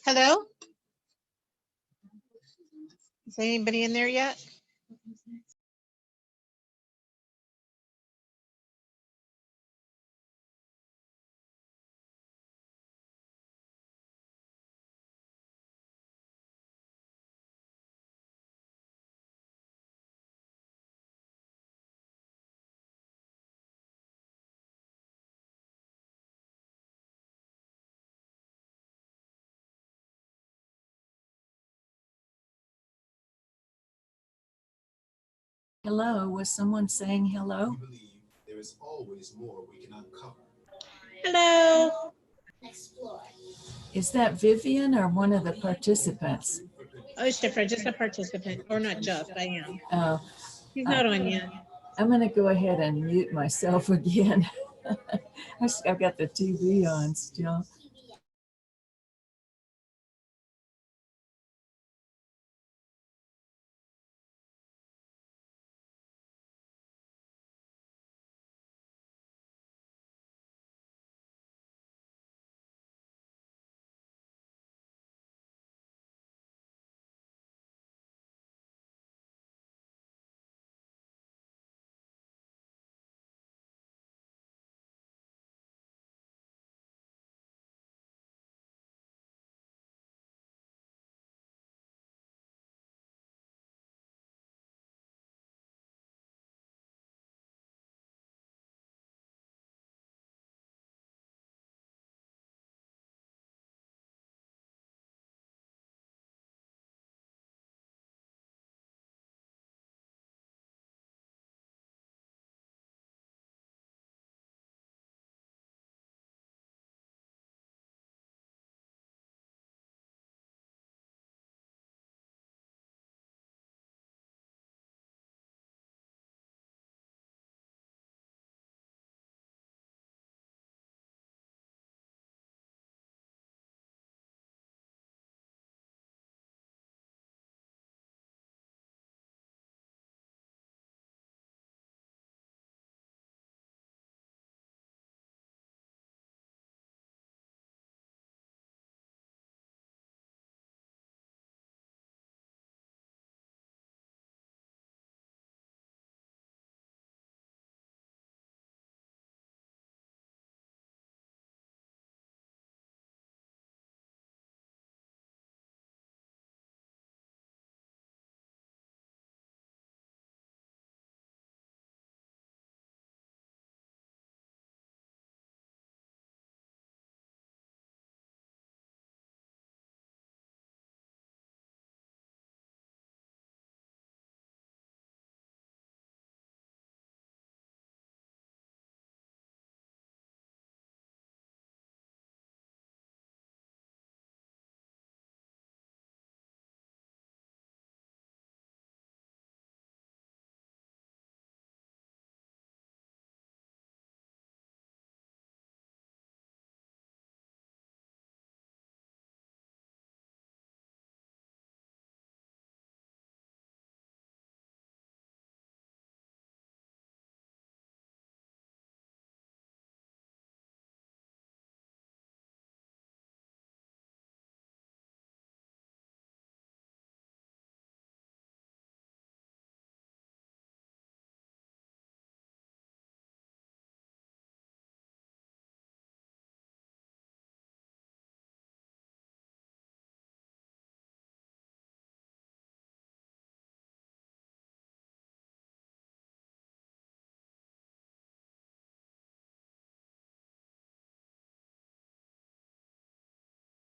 Hello? Is anybody in there yet? Hello, was someone saying hello? There is always more we can uncover. Hello? Is that Vivian or one of the participants? Oh, it's different, just a participant, or not just, I am. Oh, He's not on yet. I'm going to go ahead and mute myself again. I've got the TV on still.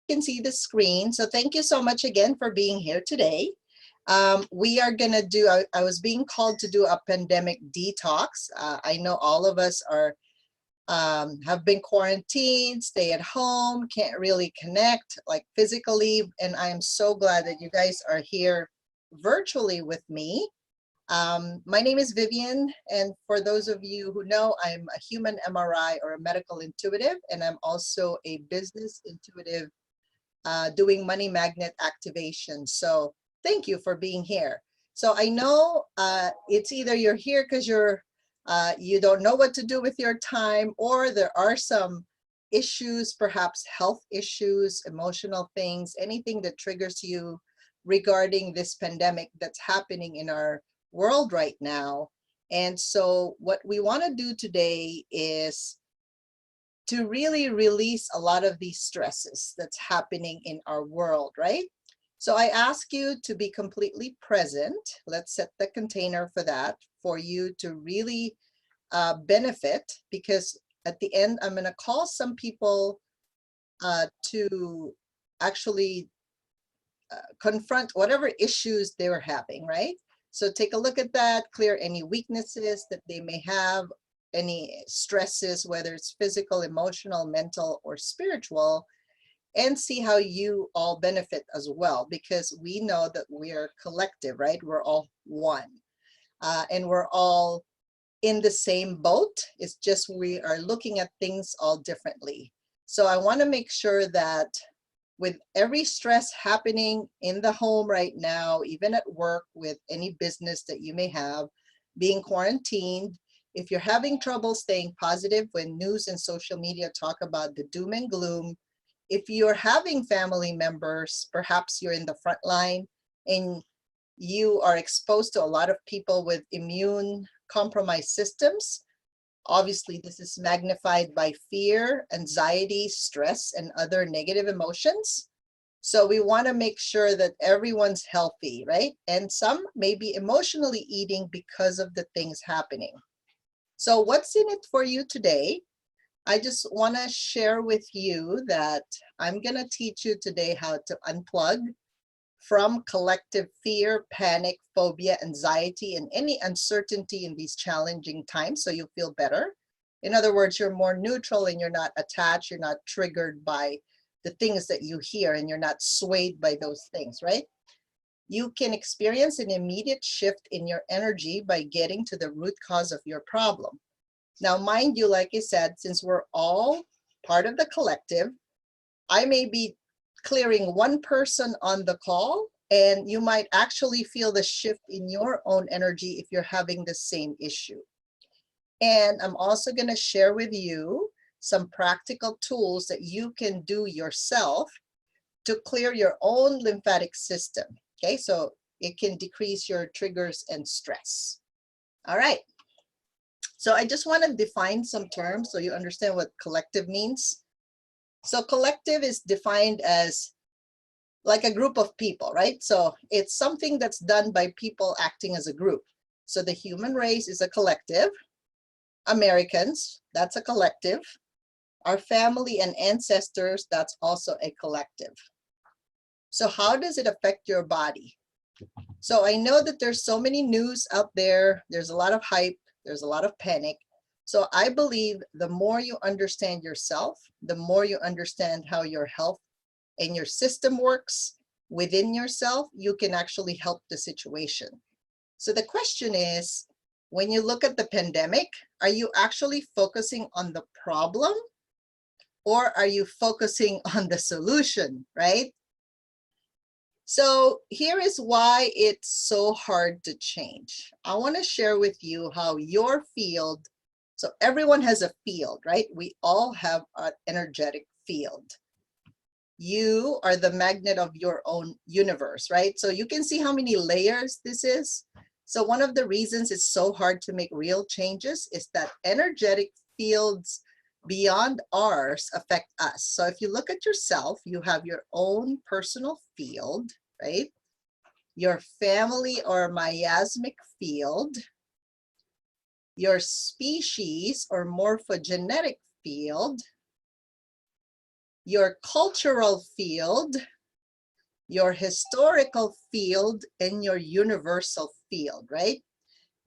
Can see the screen. So thank you so much again for being here today. We are gonna do, I was being called to do a pandemic detox. I know all of us are have been quarantined, stay at home, can't really connect like physically. And I am so glad that you guys are here virtually with me. My name is Vivian, and for those of you who know, I'm a human MRI or a medical intuitive, and I'm also a business intuitive doing money magnet activation. So thank you for being here. So I know it's either you're here because you don't know what to do with your time, or there are some issues, perhaps health issues, emotional things, anything that triggers you regarding this pandemic that's happening in our world right now. And so what we want to do today is to really release a lot of these stresses that's happening in our world, right? So I ask you to be completely present. Let's set the container for that, for you to really benefit, because at the end, I'm going to call some people to actually confront whatever issues they were having, right? So take a look at that, clear any weaknesses that they may have, any stresses, whether it's physical, emotional, mental, or spiritual, and see how you all benefit as well, because we know that we're collective, right? We're all one, and we're all in the same boat. It's just we are looking at things all differently. So I want to make sure that with every stress happening in the home right now, even at work, with any business that you may have, being quarantined, if you're having trouble staying positive when news and social media talk about the doom and gloom, if you're having family members, perhaps you're in the front line and you are exposed to a lot of people with immune compromised systems, obviously this is magnified by fear, anxiety, stress, and other negative emotions. So we want to make sure that everyone's healthy, right? And some may be emotionally eating because of the things happening. So what's in it for you today? I just want to share with you that I'm going to teach you today how to unplug from collective fear, panic, phobia, anxiety, and any uncertainty in these challenging times, so you feel better. In other words, you're more neutral and you're not attached, you're not triggered by the things that you hear, and you're not swayed by those things, right? You can experience an immediate shift in your energy by getting to the root cause of your problem. Now, mind you, like I said, since we're all part of the collective, I may be clearing one person on the call, and you might actually feel the shift in your own energy if you're having the same issue. And I'm also going to share with you some practical tools that you can do yourself to clear your own lymphatic system. Okay, so it can decrease your triggers and stress. All right. So I just want to define some terms so you understand what collective means. So collective is defined as like a group of people, right? So it's something that's done by people acting as a group. So the human race is a collective. Americans, that's a collective. Our family and ancestors, that's also a collective. So how does it affect your body? So I know that there's so many news out there. There's a lot of hype. There's a lot of panic. So I believe the more you understand yourself, the more you understand how your health and your system works within yourself, you can actually help the situation. So the question is, when you look at the pandemic, are you actually focusing on the problem, or are you focusing on the solution, right? So here is why it's so hard to change. I want to share with you how your field, so everyone has a field, right? We all have an energetic field. You are the magnet of your own universe, right? So you can see how many layers this is. So one of the reasons it's so hard to make real changes is that energetic fields beyond ours affect us. So if you look at yourself, you have your own personal field, right? Your family or miasmic field, your species or morphogenetic field, your cultural field, your historical field, and your universal field, right?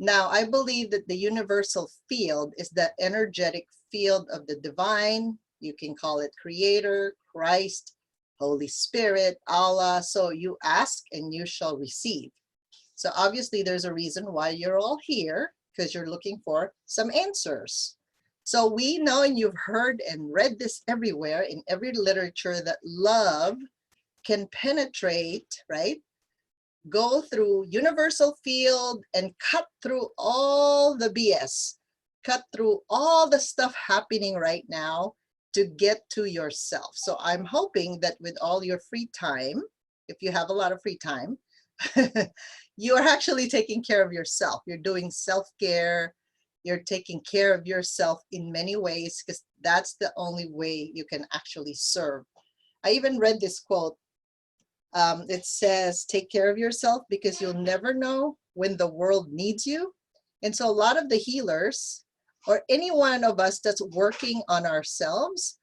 Now, I believe that the universal field is the energetic field of the divine. You can call it Creator, Christ, Holy Spirit, Allah. So you ask and you shall receive. So obviously there's a reason why you're all here, because you're looking for some answers. So we know, and you've heard and read this everywhere in every literature, that love can penetrate, right? Go through universal field and cut through all the BS, cut through all the stuff happening right now, to get to yourself. So I'm hoping that with all your free time, if you have a lot of free time, you are actually taking care of yourself. You're doing self-care. You're taking care of yourself in many ways, because that's the only way you can actually serve. I even read this quote. It says, take care of yourself because you'll never know when the world needs you. And so a lot of the healers, or any one of us that's working on ourselves,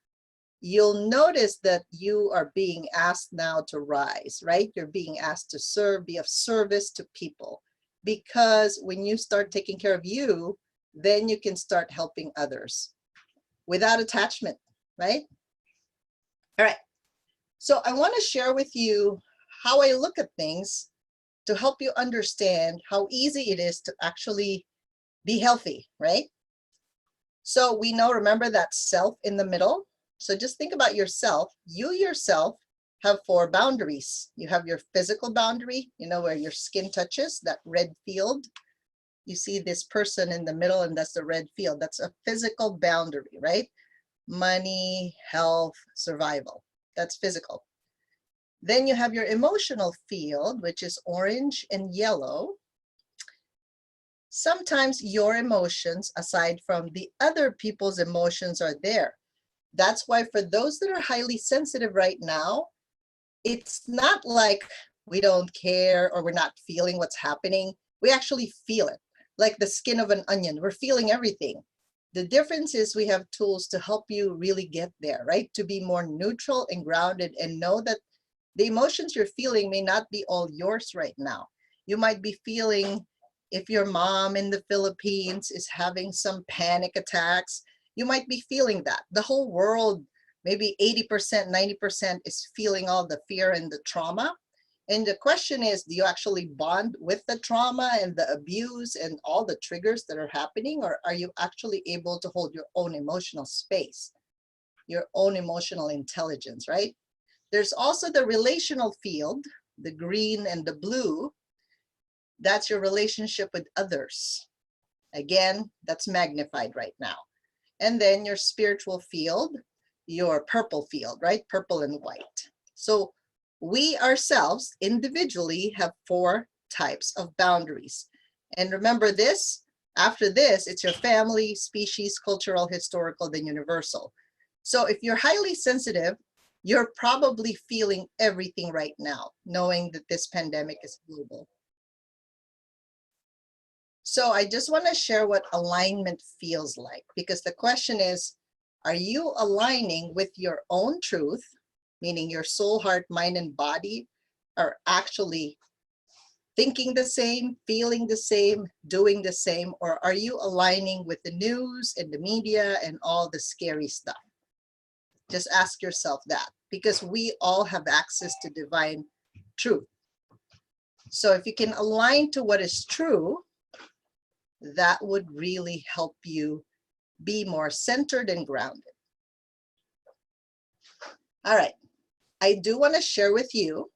you'll notice that you are being asked now to rise, right? You're being asked to serve, be of service to people. Because when you start taking care of you, then you can start helping others without attachment, right? All right. So I want to share with you how I look at things to help you understand how easy it is to actually be healthy, right? So we know, remember that self in the middle? So just think about yourself. You yourself have 4 boundaries. You have your physical boundary, you know, where your skin touches, that red field. You see this person in the middle, and that's the red field. That's a physical boundary, right? Money, health, survival. That's physical. Then you have your emotional field, which is orange and yellow. Sometimes your emotions, aside from the other people's emotions, are there. That's why for those that are highly sensitive right now, it's not like we don't care or we're not feeling what's happening. We actually feel it, like the skin of an onion. We're feeling everything. The difference is we have tools to help you really get there, right? To be more neutral and grounded and know that the emotions you're feeling may not be all yours right now. You might be feeling, if your mom in the Philippines is having some panic attacks, you might be feeling that. The whole world, maybe 80%, 90% is feeling all the fear and the trauma. And the question is, do you actually bond with the trauma and the abuse and all the triggers that are happening? Or are you actually able to hold your own emotional space, your own emotional intelligence, right? There's also the relational field, the green and the blue. That's your relationship with others. Again, that's magnified right now. And then your spiritual field, your purple field, right? Purple and white. So we ourselves individually have 4 types of boundaries. And remember this, after this, it's your family, species, cultural, historical, then universal. So if you're highly sensitive, you're probably feeling everything right now, knowing that this pandemic is global. So I just want to share what alignment feels like, because the question is, are you aligning with your own truth, meaning your soul, heart, mind, and body are actually thinking the same, feeling the same, doing the same, or are you aligning with the news and the media and all the scary stuff? Just ask yourself that, because we all have access to divine truth. So if you can align to what is true, that would really help you be more centered and grounded. All right, I do want to share with you,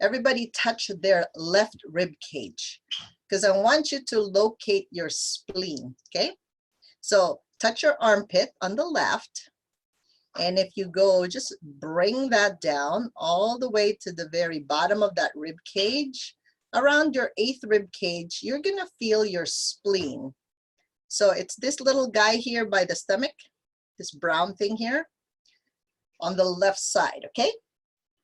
everybody touch their left rib cage, because I want you to locate your spleen, okay? So touch your armpit on the left, and if you go, just bring that down all the way to the very bottom of that rib cage. Around your 8th rib cage, you're gonna feel your spleen. So it's this little guy here by the stomach, this brown thing here on the left side, okay?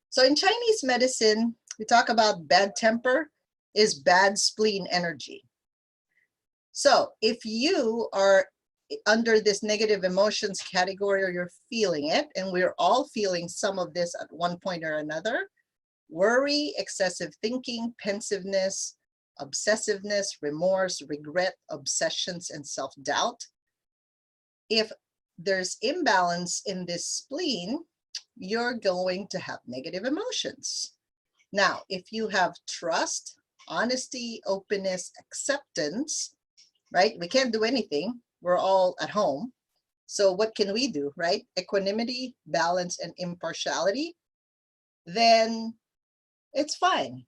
So in Chinese medicine, we talk about bad temper is bad spleen energy. So if you are under this negative emotions category, or you're feeling it, and we're all feeling some of this at one point or another, worry, excessive thinking, pensiveness, obsessiveness, remorse, regret, obsessions, and self-doubt. If there's imbalance in this spleen, you're going to have negative emotions. Now, if you have trust, honesty, openness, acceptance, right? We can't do anything. We're all at home. So what can we do, right? Equanimity, balance, and impartiality. Then it's fine.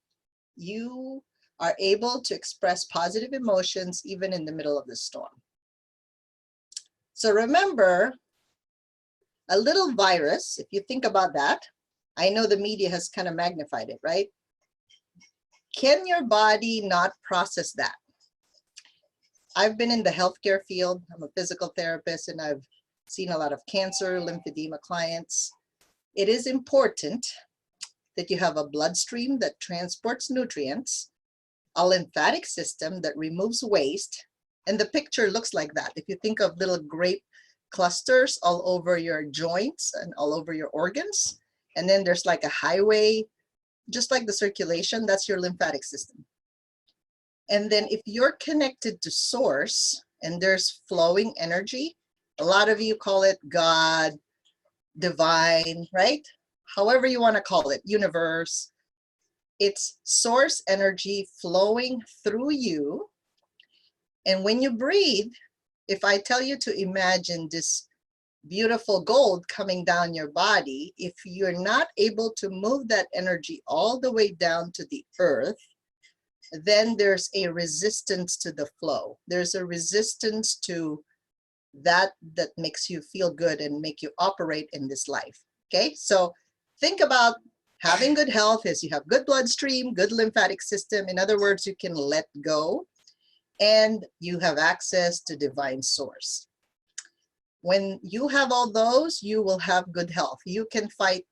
You are able to express positive emotions even in the middle of the storm. So remember, a little virus, if you think about that, I know the media has kind of magnified it, right? Can your body not process that? I've been in the healthcare field. I'm a physical therapist and I've seen a lot of cancer, lymphedema clients. It is important that you have a bloodstream that transports nutrients, a lymphatic system that removes waste, and the picture looks like that. If you think of little grape clusters all over your joints and all over your organs, and then there's like a highway, just like the circulation, that's your lymphatic system. And then if you're connected to source and there's flowing energy, a lot of you call it God, divine, right? However you want to call it, universe. It's source energy flowing through you. And when you breathe, if I tell you to imagine this beautiful gold coming down your body, if you're not able to move that energy all the way down to the earth, then there's a resistance to the flow. There's a resistance to that makes you feel good and make you operate in this life. Okay, so think about having good health is you have good bloodstream, good lymphatic system. In other words, you can let go and you have access to divine source. When you have all those, you will have good health. You can fight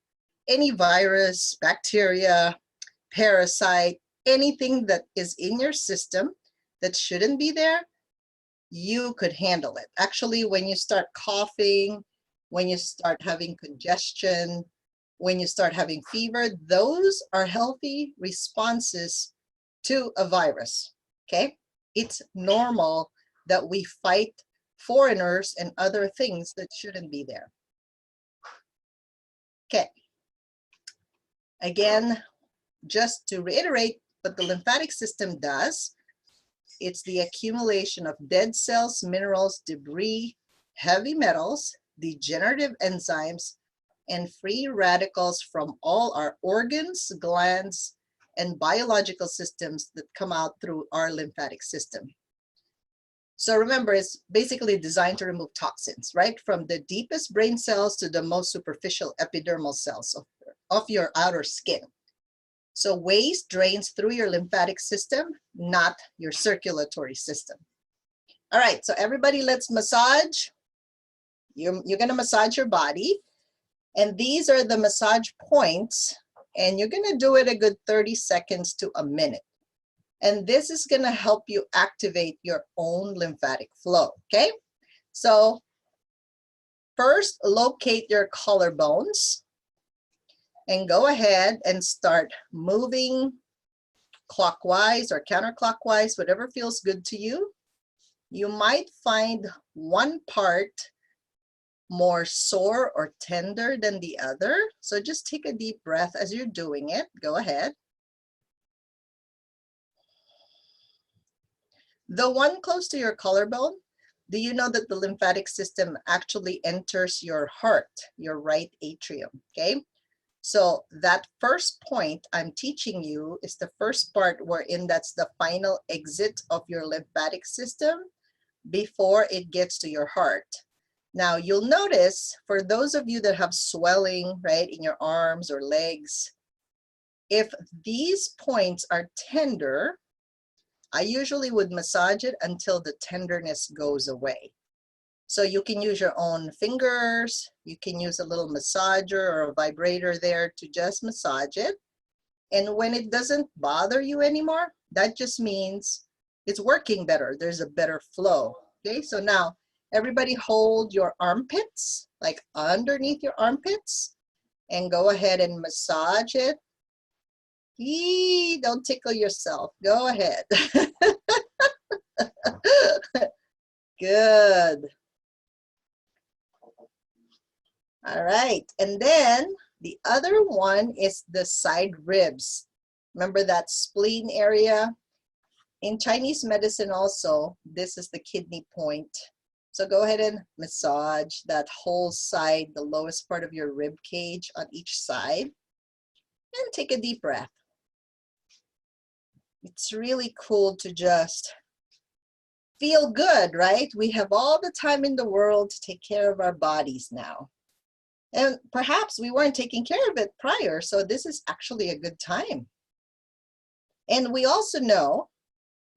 any virus, bacteria, parasite, anything that is in your system that shouldn't be there, you could handle it. Actually, when you start coughing, when you start having congestion, when you start having fever, those are healthy responses to a virus, okay? It's normal that we fight foreigners and other things that shouldn't be there. Okay. Again, just to reiterate what the lymphatic system does, it's the accumulation of dead cells, minerals, debris, heavy metals, degenerative enzymes, and free radicals from all our organs, glands, and biological systems that come out through our lymphatic system. So remember, it's basically designed to remove toxins, right? From the deepest brain cells to the most superficial epidermal cells of your outer skin. So waste drains through your lymphatic system, not your circulatory system. All right, so everybody, let's massage. You're gonna massage your body. And these are the massage points. And you're gonna do it a good 30 seconds to a minute. And this is gonna help you activate your own lymphatic flow, okay? So first, locate your collarbones. And go ahead and start moving clockwise or counterclockwise, whatever feels good to you. You might find one part more sore or tender than the other. So just take a deep breath as you're doing it. Go ahead. The one close to your collarbone, do you know that the lymphatic system actually enters your heart, your right atrium, okay? So that first point I'm teaching you is the first part wherein that's the final exit of your lymphatic system before it gets to your heart. Now you'll notice for those of you that have swelling, right, in your arms or legs, if these points are tender, I usually would massage it until the tenderness goes away. So you can use your own fingers, you can use a little massager or a vibrator there to just massage it. And when it doesn't bother you anymore, that just means it's working better. There's a better flow. Okay, so now everybody hold your armpits, like underneath your armpits, and go ahead and massage it. Eee, don't tickle yourself. Go ahead. Good. All right, and then the other one is the side ribs. Remember that spleen area? In Chinese medicine also, this is the kidney point. So go ahead and massage that whole side, the lowest part of your rib cage on each side. And take a deep breath. It's really cool to just feel good, right? We have all the time in the world to take care of our bodies now. And perhaps we weren't taking care of it prior, so this is actually a good time. And we also know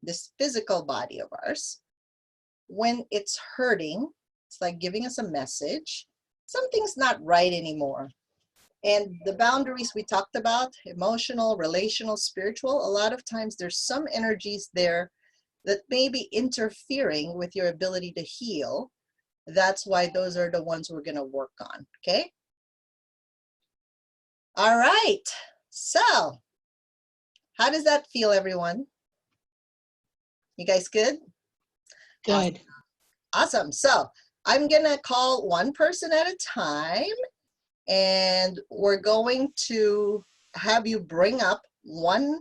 this physical body of ours, when it's hurting, it's like giving us a message. Something's not right anymore. And the boundaries we talked about, emotional, relational, spiritual, a lot of times there's some energies there that may be interfering with your ability to heal. That's why those are the ones we're going to work on. Okay. All right. So how does that feel, everyone? You guys good? Good. Awesome. So I'm going to call one person at a time, and we're going to have you bring up one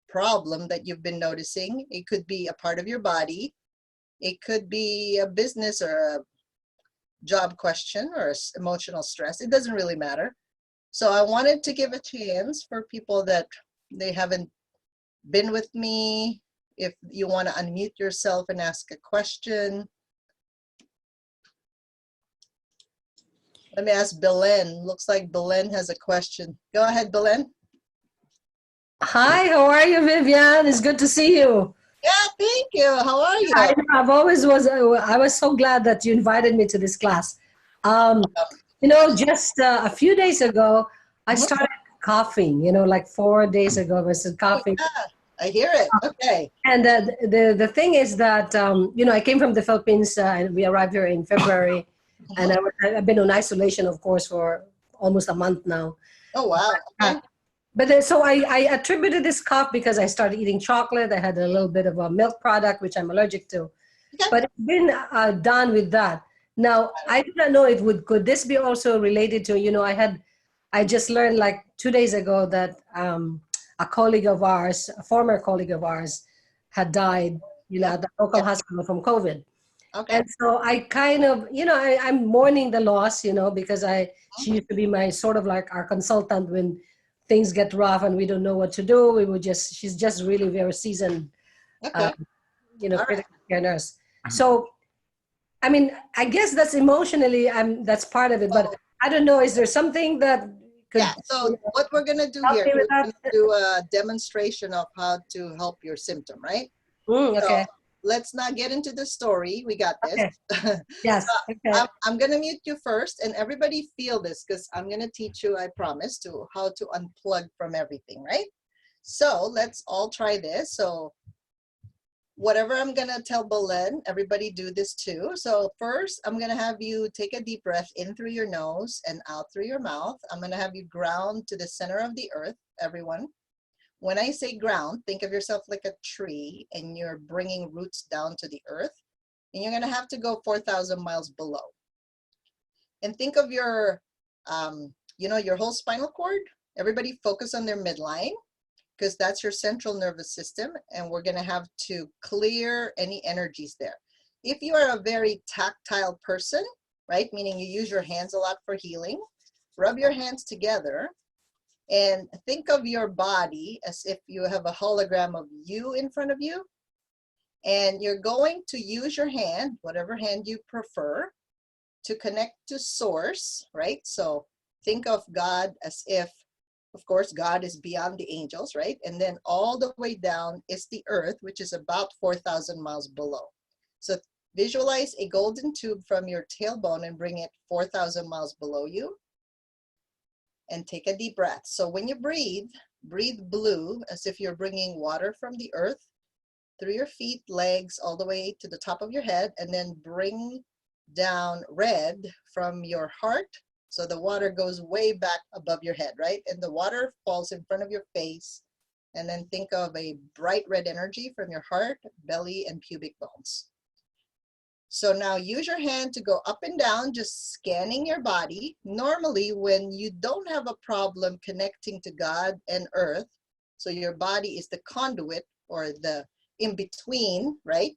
problem that you've been noticing. It could be a part of your body. It could be a business or a job question or emotional stress. It doesn't really matter. So I wanted to give a chance for people that they haven't been with me. If you want to unmute yourself and ask a question. Let me ask Belen. Looks like Belen has a question. Go ahead, Belen. Hi, how are you, Vivian? It's good to see you. Yeah, thank you. How are you? I was so glad that you invited me to this class. Just a few days ago, I started coughing, like 4 days ago, I was coughing. Yeah, I hear it. Okay. And the thing is that, I came from the Philippines and we arrived here in February. And I've been on isolation, of course, for almost a month now. Oh, wow. Okay. But so I attributed this cough because I started eating chocolate. I had a little bit of a milk product, which I'm allergic to. Okay. But it's been done with that. Now, I do not know could this be also related to, I just learned like 2 days ago that a colleague of ours, a former colleague of ours, had died, at the local hospital from COVID. Okay. And so I kind of, I'm mourning the loss, because she used to be my sort of like our consultant when things get rough and we don't know what to do. She's just really very seasoned, Okay. critical care nurse. So, I mean, I guess that's emotionally, that's part of it, but I don't know, is there something that could... Yeah, so what we're going to do help here, me we're with that? going to do a demonstration of how to help your symptom, right? Okay. So let's not get into the story. We got this. Okay. Yes. Okay. I'm going to mute you first, and everybody feel this because I'm going to teach you, I promise, to how to unplug from everything, right? So let's all try this. So whatever I'm going to tell Belen, everybody do this too. So first, I'm going to have you take a deep breath in through your nose and out through your mouth. I'm going to have you ground to the center of the earth, everyone. When I say ground, think of yourself like a tree and you're bringing roots down to the earth. And you're going to have to go 4,000 miles below. And think of your, your whole spinal cord. Everybody focus on their midline, because that's your central nervous system, and we're going to have to clear any energies there. If you are a very tactile person, right, meaning you use your hands a lot for healing, rub your hands together and think of your body as if you have a hologram of you in front of you, and you're going to use your hand, whatever hand you prefer, to connect to source, right? So think of God as if, of course, God is beyond the angels, right? And then all the way down is the earth, which is about 4,000 miles below. So visualize a golden tube from your tailbone and bring it 4,000 miles below you. And take a deep breath. So when you breathe blue, as if you're bringing water from the earth through your feet, legs, all the way to the top of your head, and then bring down red from your heart. So the water goes way back above your head, right? And the water falls in front of your face. And then think of a bright red energy from your heart, belly, and pubic bones. So now use your hand to go up and down, just scanning your body. Normally, when you don't have a problem connecting to God and earth, so your body is the conduit or the in-between, right?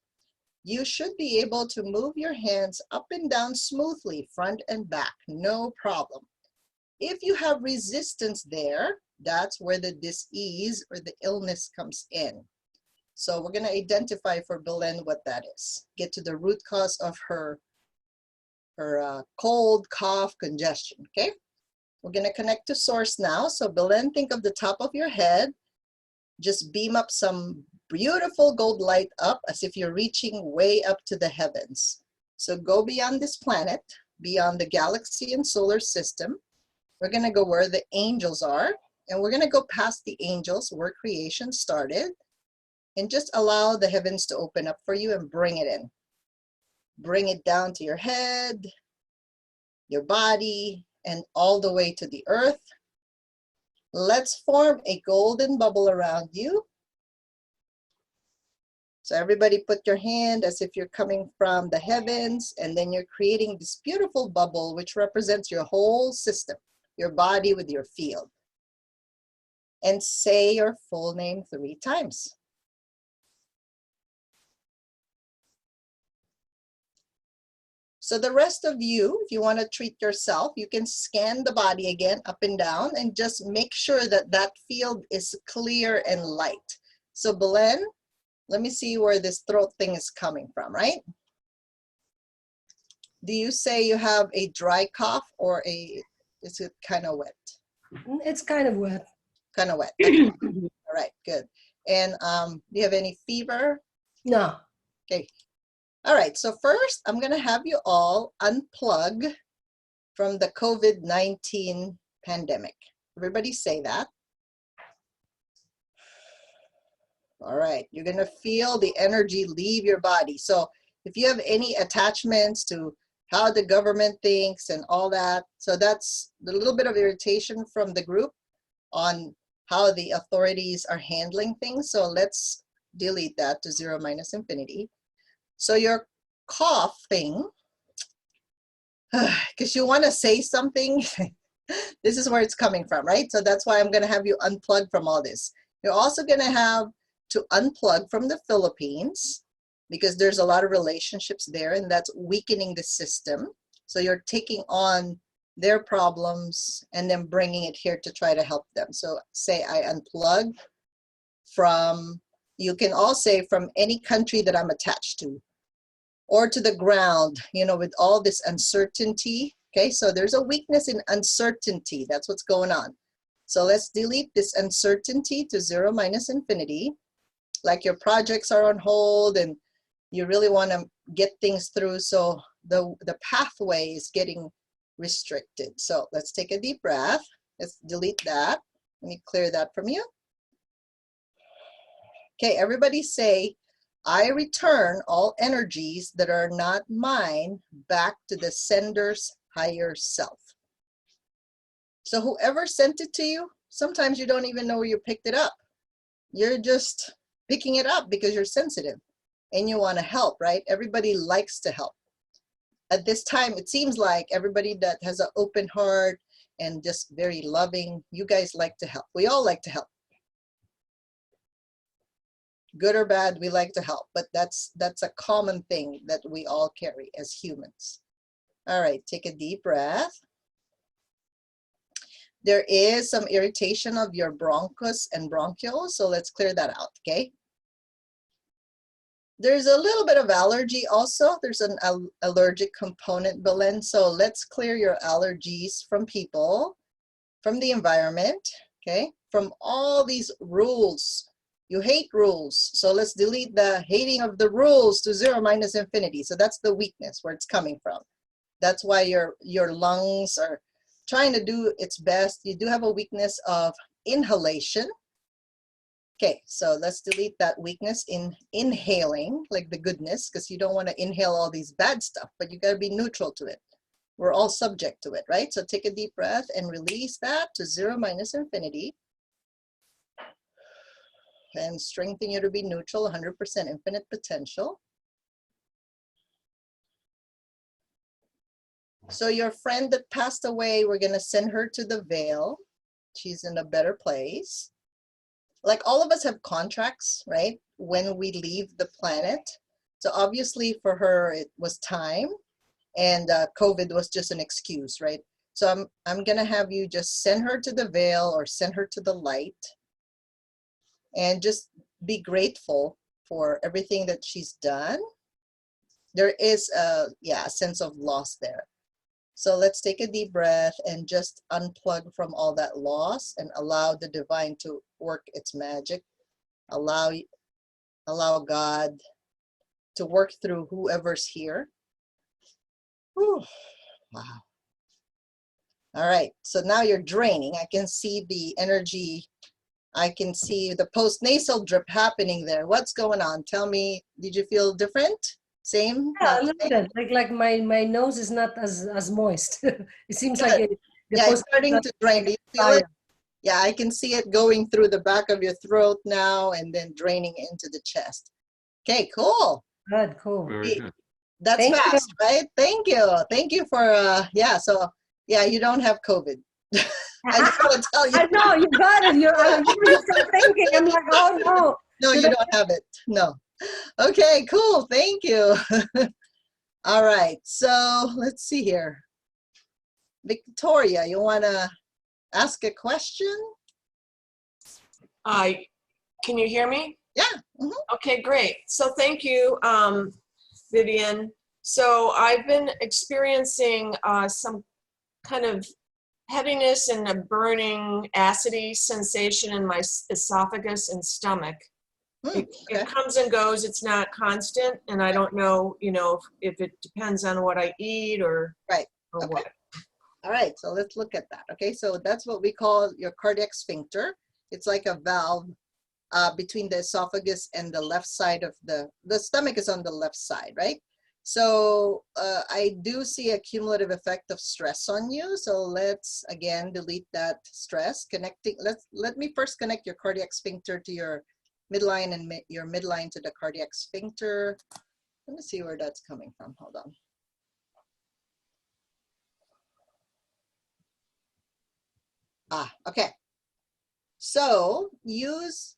You should be able to move your hands up and down smoothly, front and back, no problem. If you have resistance there, that's where the dis-ease or the illness comes in. So we're going to identify for Belen what that is. Get to the root cause of her cold, cough, congestion, okay? We're going to connect to source now. So Belen, think of the top of your head. Just beam up some beautiful gold light up as if you're reaching way up to the heavens. So go beyond this planet, beyond the galaxy and solar system. We're going to go where the angels are, and we're going to go past the angels where creation started, and just allow the heavens to open up for you and bring it in. Bring it down to your head, your body, and all the way to the earth. Let's form a golden bubble around you. So everybody put your hand as if you're coming from the heavens, and then you're creating this beautiful bubble which represents your whole system, your body with your field. And say your full name 3 times. So the rest of you, if you want to treat yourself, you can scan the body again up and down and just make sure that that field is clear and light. So Belen, let me see where this throat thing is coming from, right? Do you say you have a dry cough or is it kind of wet? It's kind of wet. Kind of wet. Okay. All right, good. And do you have any fever? No. Okay. All right, so first I'm gonna have you all unplug from the COVID-19 pandemic. Everybody say that. All right, you're gonna feel the energy leave your body. So if you have any attachments to how the government thinks and all that, so that's the little bit of irritation from the group on how the authorities are handling things. So let's delete that to 0 minus infinity. So your cough thing, because you want to say something, this is where it's coming from, right? So that's why I'm going to have you unplug from all this. You're also going to have to unplug from the Philippines because there's a lot of relationships there and that's weakening the system. So you're taking on their problems and then bringing it here to try to help them. So say I unplug from, you can all say from any country that I'm attached to or to the ground, you know, with all this uncertainty. Okay, so there's a weakness in uncertainty. That's what's going on. So let's delete this uncertainty to 0 minus infinity. Like your projects are on hold and you really want to get things through. So the pathway is getting restricted. So let's take a deep breath. Let's delete that. Let me clear that from you. Okay, everybody say, I return all energies that are not mine back to the sender's higher self. So whoever sent it to you, sometimes you don't even know where you picked it up. You're just picking it up because you're sensitive and you want to help, right? Everybody likes to help. At this time, it seems like everybody that has an open heart and just very loving, you guys like to help. We all like to help. Good or bad, we like to help, but that's a common thing that we all carry as humans. All right, take a deep breath. There is some irritation of your bronchus and bronchioles, so let's clear that out, okay? There's a little bit of allergy also. There's an allergic component, Belen, so let's clear your allergies from people, from the environment, okay? From all these rules. You hate rules, so let's delete the hating of the rules to 0 minus infinity. So that's the weakness where it's coming from. That's why your lungs are trying to do its best. You do have a weakness of inhalation. Okay, so let's delete that weakness in inhaling, like the goodness, because you don't want to inhale all these bad stuff, but you got to be neutral to it. We're all subject to it, right? So take a deep breath and release that to 0 minus infinity. And strengthen you to be neutral, 100% infinite potential. So your friend that passed away, we're gonna send her to the veil. She's in a better place. Like all of us have contracts, right? When we leave the planet. So obviously for her, it was time and COVID was just an excuse, right? So I'm gonna have you just send her to the veil or send her to the light. And just be grateful for everything that she's done. There is a sense of loss there. So let's take a deep breath and just unplug from all that loss and allow the divine to work its magic. Allow God to work through whoever's here. Whew. Wow. All right, so now you're draining. I can see the energy. I can see the post-nasal drip happening there. What's going on? Tell me, did you feel different? Same? Yeah, Not a the little same? bit. Like my nose is not as moist. It seems like Good. the Yeah, it's post starting to drain. Do you feel it? Yeah, I can see it going through the back of your throat now and then draining into the chest. Okay, cool. Good, cool. Very good. That's Thank you. fast, right? Thank you. Thank you for, yeah, so, yeah, you don't have COVID. I just want to tell you. I know you got it. I really start thinking. I'm like, oh no. No, you don't have it. No. Okay, cool. Thank you. All right, so let's see here. Victoria, you want to ask a question? Can you hear me? Yeah. Mhm. Okay, great. So thank you, Vivian. So I've been experiencing some kind of heaviness and a burning, acidy sensation in my esophagus and stomach. Okay. It comes and goes. It's not constant, and I don't know, if it depends on what I eat or Right. or Okay. what. All right, so let's look at that. Okay, so that's what we call your cardiac sphincter. It's like a valve between the esophagus and the left side of the stomach is on the left side, right? So I do see a cumulative effect of stress on you. So let's again delete that stress. Let me first connect your cardiac sphincter to your midline and your midline to the cardiac sphincter. Let me see where that's coming from. Hold on. Okay. So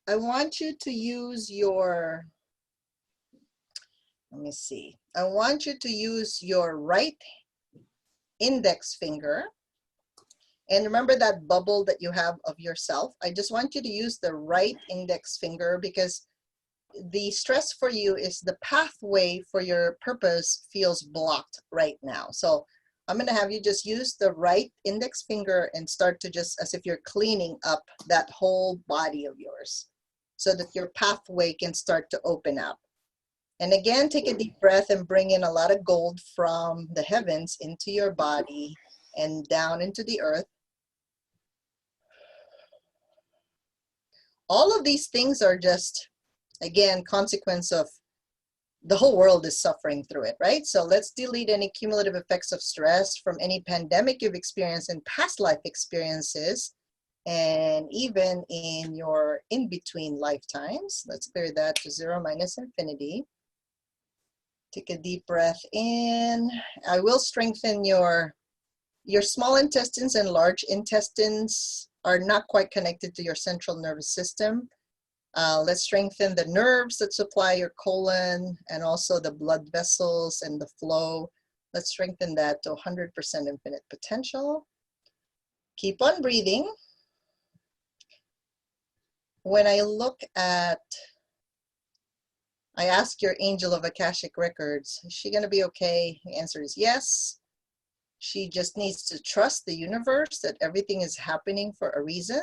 I want you to use your, let me see. I want you to use your right index finger. And remember that bubble that you have of yourself? I just want you to use the right index finger because the stress for you is the pathway for your purpose feels blocked right now. So I'm going to have you just use the right index finger and start to just as if you're cleaning up that whole body of yours so that your pathway can start to open up. And again, take a deep breath and bring in a lot of gold from the heavens into your body and down into the earth. All of these things are just, again, consequence of the whole world is suffering through it, right? So let's delete any cumulative effects of stress from any pandemic you've experienced in past life experiences and even in your in-between lifetimes. Let's clear that to 0 minus infinity. Take a deep breath in. I will strengthen your small intestines and large intestines are not quite connected to your central nervous system. Let's strengthen the nerves that supply your colon and also the blood vessels and the flow. Let's strengthen that to 100% infinite potential. Keep on breathing. When I look at, I ask your angel of Akashic Records, is she going to be okay? The answer is yes. She just needs to trust the universe that everything is happening for a reason.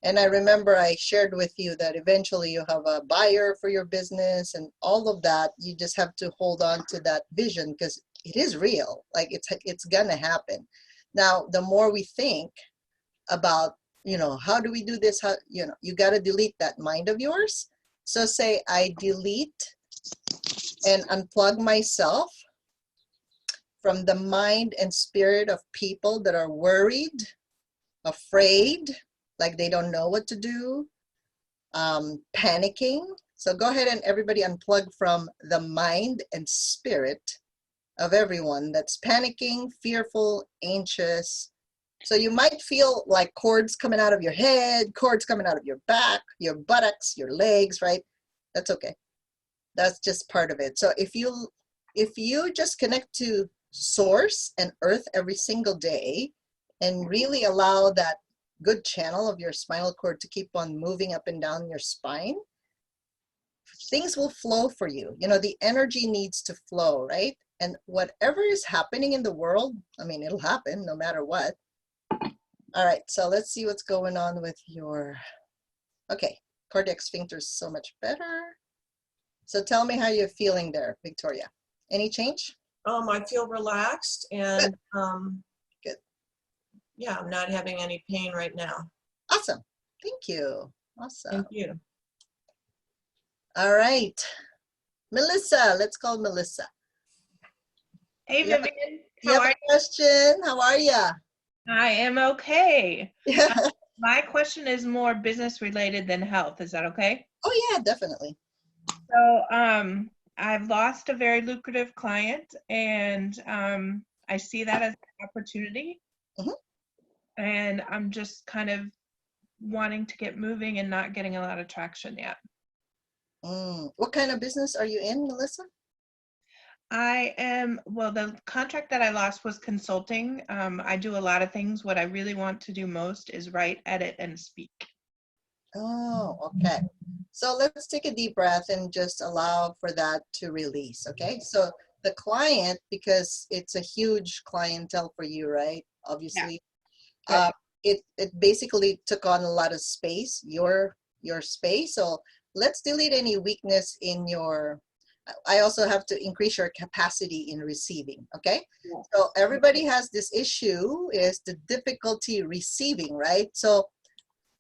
And I remember I shared with you that eventually you have a buyer for your business and all of that. You just have to hold on to that vision because it is real. Like it's gonna happen. Now, the more we think about, how do we do this? How, you got to delete that mind of yours. So say I delete and unplug myself from the mind and spirit of people that are worried, afraid, like they don't know what to do, panicking. So go ahead and everybody unplug from the mind and spirit of everyone that's panicking, fearful, anxious. So you might feel like cords coming out of your head, cords coming out of your back, your buttocks, your legs, right? That's okay. That's just part of it. So if you just connect to source and earth every single day and really allow that good channel of your spinal cord to keep on moving up and down your spine, things will flow for you. The energy needs to flow, right? And whatever is happening in the world, I mean, it'll happen no matter what. All right, so let's see what's going on with your, okay, cardiac sphincter is so much better. So tell me how you're feeling there, Victoria. Any change? I feel relaxed and Good. yeah, I'm not having any pain right now. Awesome. Thank you. Awesome. Thank you. All right. Melissa, let's call Melissa. Hey, Yeah. Vivian. You How have are a question? How are you? you? I am okay. Yeah. My question is more business related than health. Is that okay? Oh yeah, definitely. So, I've lost a very lucrative client, and I see that as an opportunity. Mhm. And I'm just kind of wanting to get moving and not getting a lot of traction yet. What kind of business are you in, Melissa? Well, the contract that I lost was consulting. I do a lot of things. What I really want to do most is write, edit, and speak. Oh, okay. So let's take a deep breath and just allow for that to release, okay? So the client, because it's a huge clientele for you, right? Obviously, Yep. it basically took on a lot of space, your space. So let's delete any weakness in your, I also have to increase your capacity in receiving, okay? Yes. So everybody has this issue, is the difficulty receiving, right? So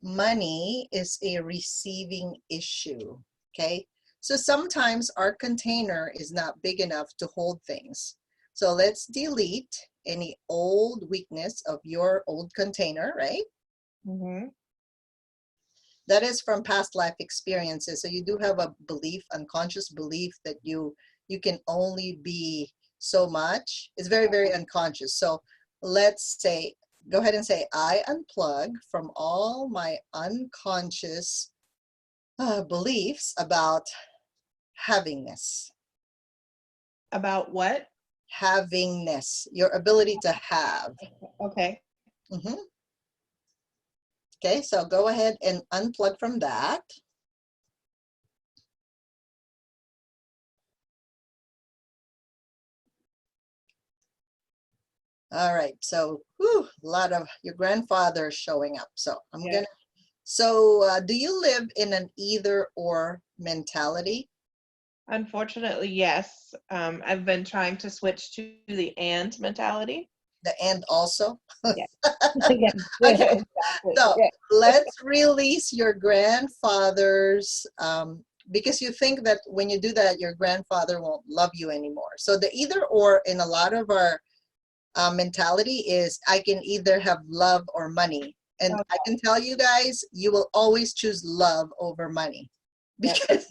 money is a receiving issue, okay? So sometimes our container is not big enough to hold things. So let's delete any old weakness of your old container, right? Mm-hmm. That is from past life experiences. So you do have a belief, unconscious belief, that you can only be so much. It's very, very unconscious. So let's say, go ahead and say, I unplug from all my unconscious beliefs about havingness. About what? Havingness, your ability to have. Okay. Mhm. Okay, so go ahead and unplug from that. All right, so a lot of your grandfather showing up. So I'm Yeah. gonna, so do you live in an either or mentality? Unfortunately, yes. I've been trying to switch to the and mentality. The and also? Yeah. Yeah. Okay, Exactly. so Yeah. let's release your grandfather's, because you think that when you do that, your grandfather won't love you anymore. So the either or in a lot of our mentality is, I can either have love or money. And I can tell you guys, you will always choose love over money. Because,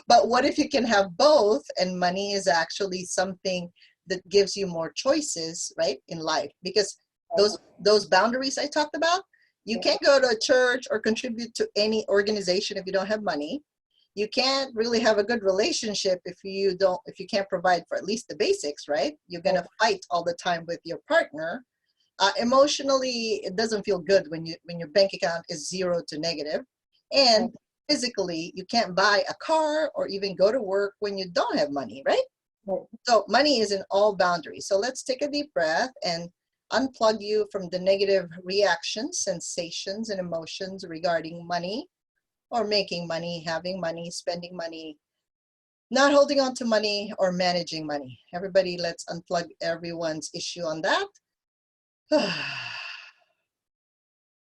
but what if you can have both, and money is actually something that gives you more choices, right, in life? Because those boundaries I talked about, you can't go to a church or contribute to any organization if you don't have money. You can't really have a good relationship if you can't provide for at least the basics, right? You're gonna fight all the time with your partner. Emotionally, it doesn't feel good when your bank account is zero to negative. And physically, you can't buy a car or even go to work when you don't have money, right? So money is in all boundaries. So let's take a deep breath and unplug you from the negative reactions, sensations, and emotions regarding money, or making money, having money, spending money, not holding on to money, or managing money. Everybody, let's unplug everyone's issue on that.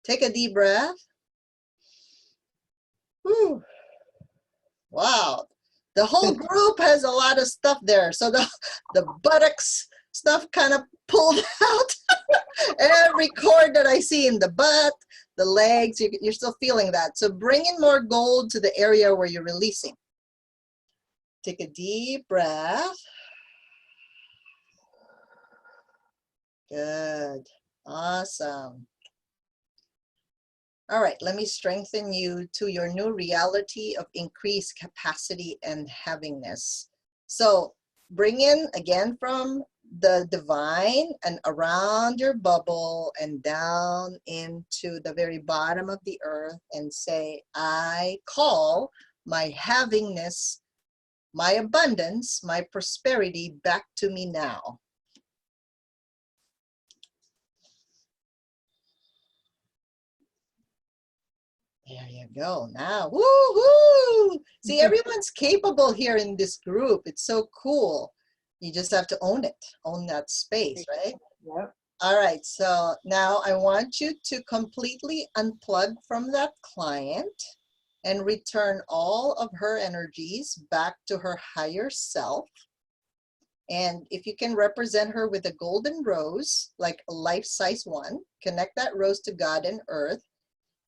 Take a deep breath. Whew. Wow. The whole group has a lot of stuff there. So the buttocks stuff kind of pulled out. Every cord that I see in the butt, the legs, you're still feeling that. So bring in more gold to the area where you're releasing. Take a deep breath. Good. Awesome. All right, let me strengthen you to your new reality of increased capacity and havingness. So bring in again from the divine and around your bubble and down into the very bottom of the earth, and say, I call my havingness my abundance, my prosperity back to me now. There you go. Now, woo-hoo! See, everyone's capable here in this group. It's so cool. You just have to own it, own that space, right? Yep. All right, so now I want you to completely unplug from that client and return all of her energies back to her higher self. And if you can represent her with a golden rose, like a life-size one, connect that rose to God and earth,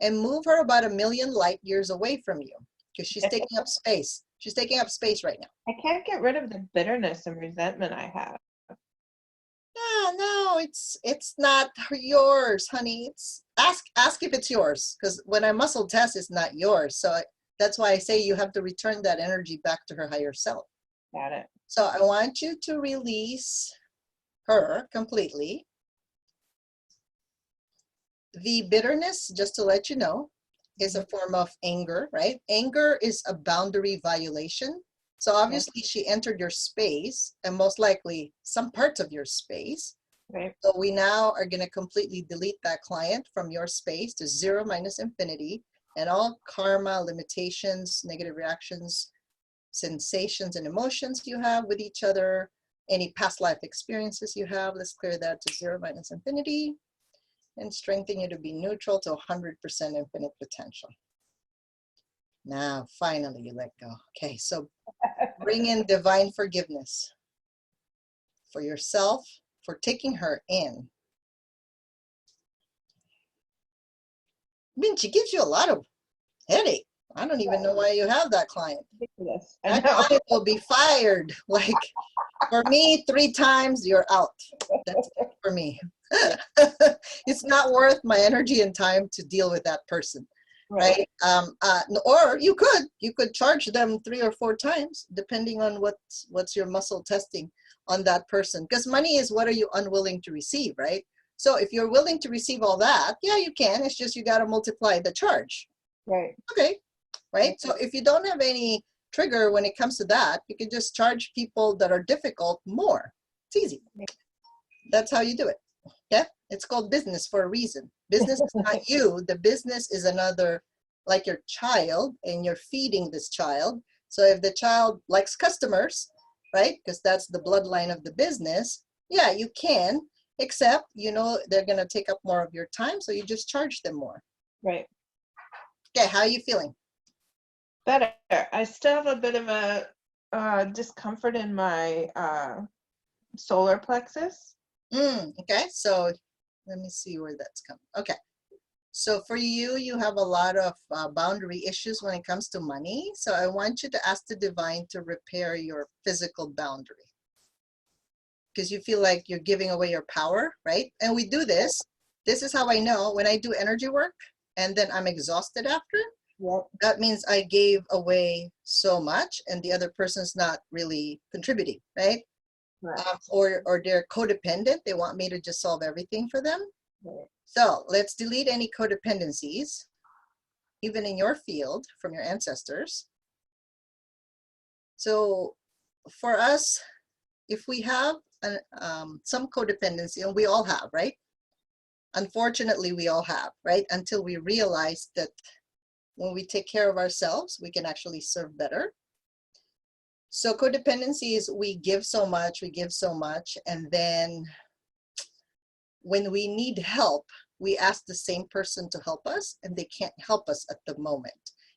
and move her about 1,000,000 light years away from you, because she's taking up space. She's taking up space right now. I can't get rid of the bitterness and resentment I have. No, it's not yours, honey. It's ask if it's yours, because when I muscle test, it's not yours. So that's why I say you have to return that energy back to her higher self. Got it. So I want you to release her completely. The bitterness, just to let you know, is a form of anger, right? Anger is a boundary violation. So obviously she entered your space, and most likely some parts of your space. Right. So we now are going to completely delete that client from your space to 0 minus infinity, and all karma, limitations, negative reactions, sensations and emotions you have with each other, any past life experiences you have, let's clear that to 0 minus infinity, and strengthen you to be neutral to 100% infinite potential. Now, finally, you let go. Okay, so bring in divine forgiveness for yourself, for taking her in. I mean, she gives you a lot of headache. I don't even know why you have that client. Ridiculous. I That know. client will be fired. Like, for me, 3 times, you're out. That's it for me. It's not worth my energy and time to deal with that person, right? Or you could charge them 3 or 4 times, depending on what's your muscle testing on that person. Because money is, what are you unwilling to receive, right? So if you're willing to receive all that, yeah, you can. It's just you got to multiply the charge. Right. Okay, right? So if you don't have any trigger when it comes to that, you can just charge people that are difficult more. It's easy. That's how you do it. Yeah, it's called business for a reason. Business is not you. The business is another, like your child, and you're feeding this child. So if the child likes customers, right, because that's the bloodline of the business, yeah, you can, except, you know, they're going to take up more of your time, so you just charge them more. Right. Okay, how are you feeling? Better. I still have a bit of a discomfort in my solar plexus. Okay, so let me see where that's coming. Okay, so for you, you have a lot of boundary issues when it comes to money. So I want you to ask the divine to repair your physical boundary, because you feel like you're giving away your power, right? And we do this. This is how I know when I do energy work and then I'm exhausted after. Yep. That means I gave away so much and the other person's not really contributing, right? Right. Or they're codependent. They want me to just solve everything for them. Right. So let's delete any codependencies, even in your field, from your ancestors. So for us, if we have some codependency, and we all have, right? Unfortunately, we all have, right? Until we realize that when we take care of ourselves, we can actually serve better. So codependency is we give so much, and then when we need help, we ask the same person to help us, and they can't help us at the moment.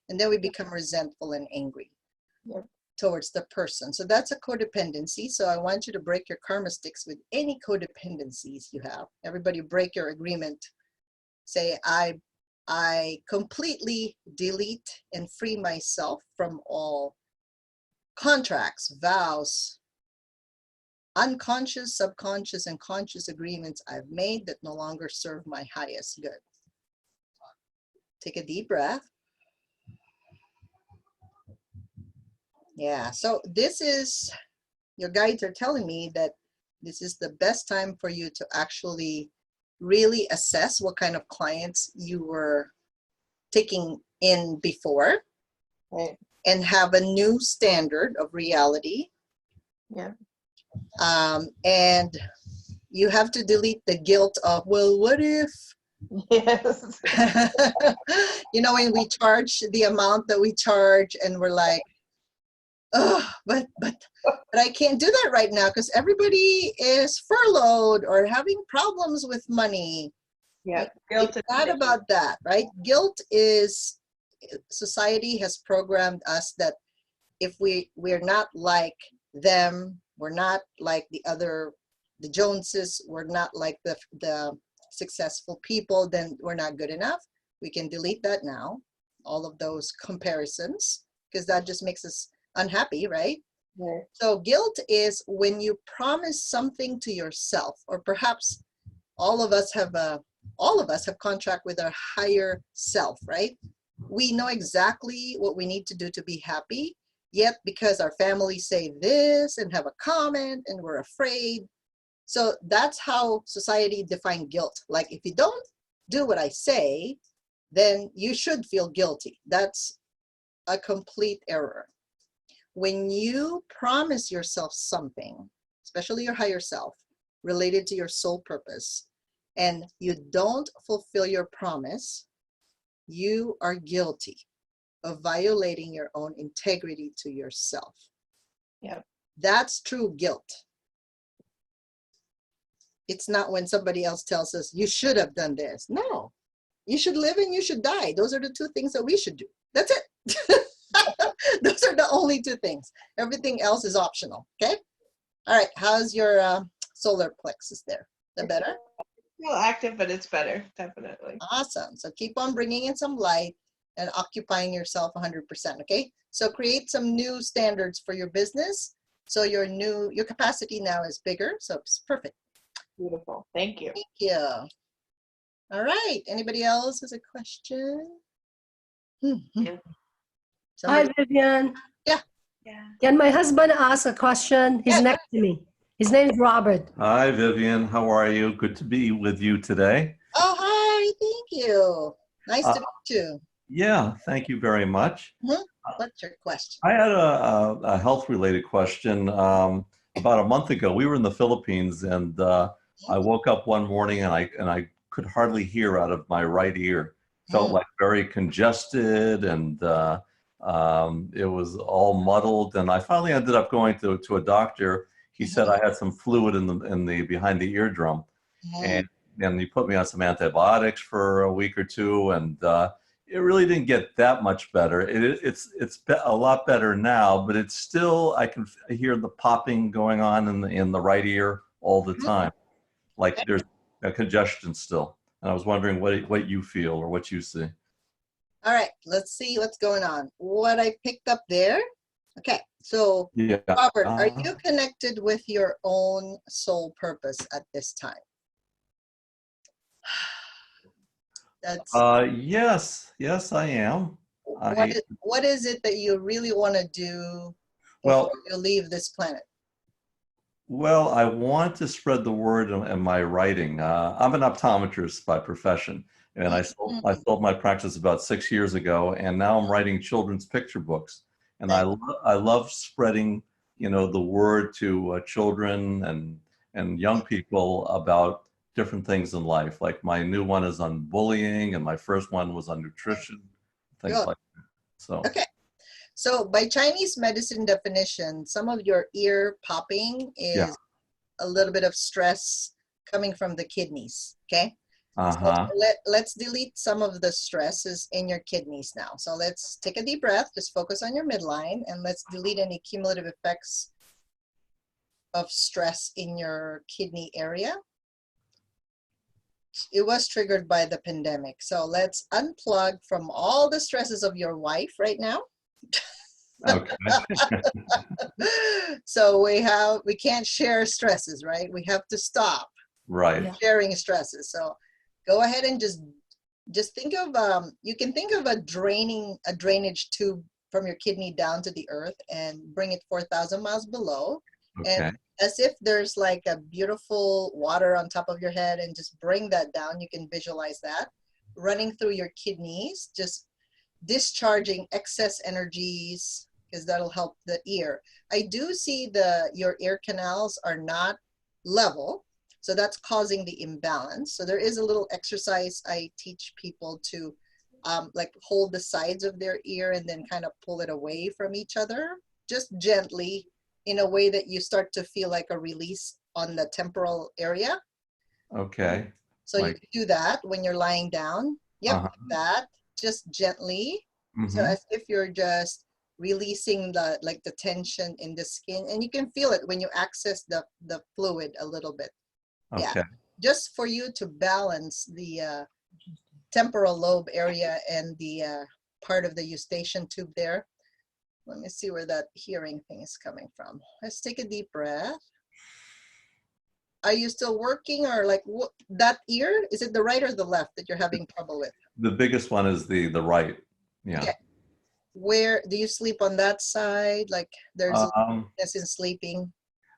And then we become resentful and angry towards the person. So that's a codependency. So I want you to break your karma sticks with any codependencies you have. Everybody break your agreement. Say, I completely delete and free myself from all contracts, vows, unconscious, subconscious, and conscious agreements I've made that no longer serve my highest good. Take a deep breath. Yeah, so this is, your guides are telling me that this is the best time for you to actually really assess what kind of clients you were taking in before. Right. and have a new standard of reality. Yeah. And you have to delete the guilt of, well, what if, Yes. when we charge the amount that we charge and we're like, oh, but I can't do that right now because everybody is furloughed or having problems with money. Yeah. It's not about that, right? Guilt is, society has programmed us that if we're not like them, we're not like the Joneses, we're not like the successful people, then we're not good enough. We can delete that now, all of those comparisons, because that just makes us unhappy, right? Right. So guilt is when you promise something to yourself, or perhaps all of us have contract with our higher self, right? We know exactly what we need to do to be happy, yet because our families say this and have a comment and we're afraid. So that's how society defines guilt. Like, if you don't do what I say, then you should feel guilty. That's a complete error. When you promise yourself something, especially your higher self, related to your soul purpose, and you don't fulfill your promise, you are guilty of violating your own integrity to yourself. Yep. That's true guilt. It's not when somebody else tells us, you should have done this. No, you should live and you should die. Those are the two things that we should do. That's it. Those are the only two things. Everything else is optional, okay? All right, how's your solar plexus there? Is that better? Still active, but it's better, definitely. Awesome. So keep on bringing in some light and occupying yourself 100%, okay? So create some new standards for your business. So your capacity now is bigger, so it's perfect. Beautiful. Thank you. Thank you. All right, anybody else has a question? Yeah. Hi, Somebody? Vivian. Yeah. Can my husband ask a question? He's Yeah. next to me. His name's Robert. Hi, Vivian. How are you? Good to be with you today. Oh, hi, thank you. Nice to meet you. Yeah, thank you very much. What's your question? I had a health-related question. About a month ago, we were in the Philippines, and I woke up one morning and I could hardly hear out of my right ear. Felt like very congested, and it was all muddled. And I finally ended up going to a doctor. He said I had some fluid in the behind the eardrum, and he put me on some antibiotics for a week or two, and it really didn't get that much better. It's a lot better now, but it's still, I can hear the popping going on in the right ear all the time, like there's a congestion still. And I was wondering what you feel or what you see. All right, let's see what's going on. What I picked up there. Okay, so Yeah. Robert, are you connected with your own soul purpose at this time? That's Yes, I am. what is it that you really want to do before Well, you leave this planet? Well, I want to spread the word in my writing. I'm an optometrist by profession, and I sold my practice about 6 years ago, and now I'm writing children's picture books. And I love spreading, the word to children and young people about different things in life. Like my new one is on bullying, and my first one was on nutrition, things Good. like that. So. Okay. So by Chinese medicine definition, some of your ear popping is a little bit of stress coming from the kidneys, okay? So let's delete some of the stresses in your kidneys now. So let's take a deep breath, just focus on your midline, and let's delete any cumulative effects of stress in your kidney area. It was triggered by the pandemic. So let's unplug from all the stresses of your wife right now. Okay. So we can't share stresses, right? We have to stop sharing stresses. So go ahead and just think of you can think of a drainage tube from your kidney down to the earth and bring it 4,000 miles below. And as if there's like a beautiful water on top of your head, and just bring that down. You can visualize that running through your kidneys, just discharging excess energies, because that'll help the ear. I do see your ear canals are not level, so that's causing the imbalance. So there is a little exercise I teach people to like hold the sides of their ear and then kind of pull it away from each other, just gently, in a way that you start to feel like a release on the temporal area. Okay. So you Like, can do that when you're lying down. Yep, uh-huh. like that, just gently. So Mhm. as if you're just releasing the tension in the skin, and you can feel it when you access the fluid a little bit. Yeah, Okay. just for you to balance the temporal lobe area and the part of the eustachian tube there. Let me see where that hearing thing is coming from. Let's take a deep breath. Are you still working, or like that ear? Is it the right or the left that you're having trouble with? The biggest one is the right. Yeah. Okay. Where do you sleep on that side? Like there's a Um, weakness in sleeping.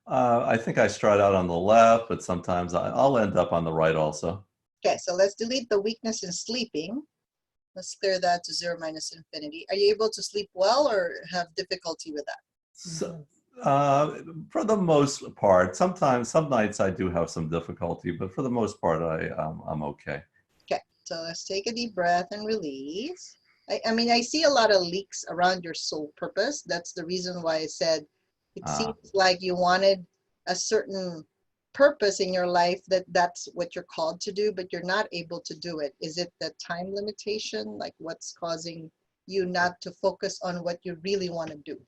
I think I start out on the left, but sometimes I'll end up on the right also. Okay, so let's delete the weakness in sleeping. Let's clear that to 0 minus infinity. Are you able to sleep well or have difficulty with that? So, for the most part, sometimes, some nights I do have some difficulty, but for the most part, I'm okay. Okay, so let's take a deep breath and release. I mean, I see a lot of leaks around your soul purpose. That's the reason why I said it seems like you wanted a certain purpose in your life, that's what you're called to do, but you're not able to do it. Is it the time limitation? Like what's causing you not to focus on what you really want to do?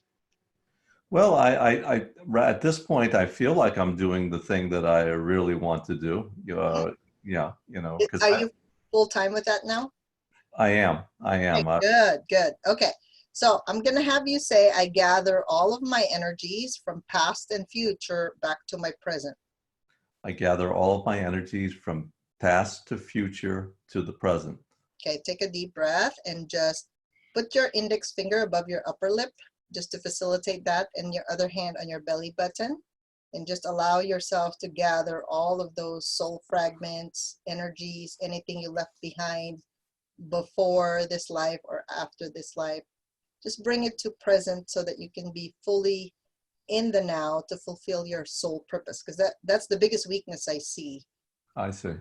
Well, at this point, I feel like I'm doing the thing that I really want to do. Yeah, because Are you full time with that now? I am. Okay, good, good. Okay, so I'm going to have you say, I gather all of my energies from past and future back to my present. I gather all of my energies from past to future to the present. Okay, take a deep breath and just put your index finger above your upper lip just to facilitate that, and your other hand on your belly button. And just allow yourself to gather all of those soul fragments, energies, anything you left behind before this life or after this life. Just bring it to present so that you can be fully in the now to fulfill your soul purpose, because that's the biggest weakness I see. I see.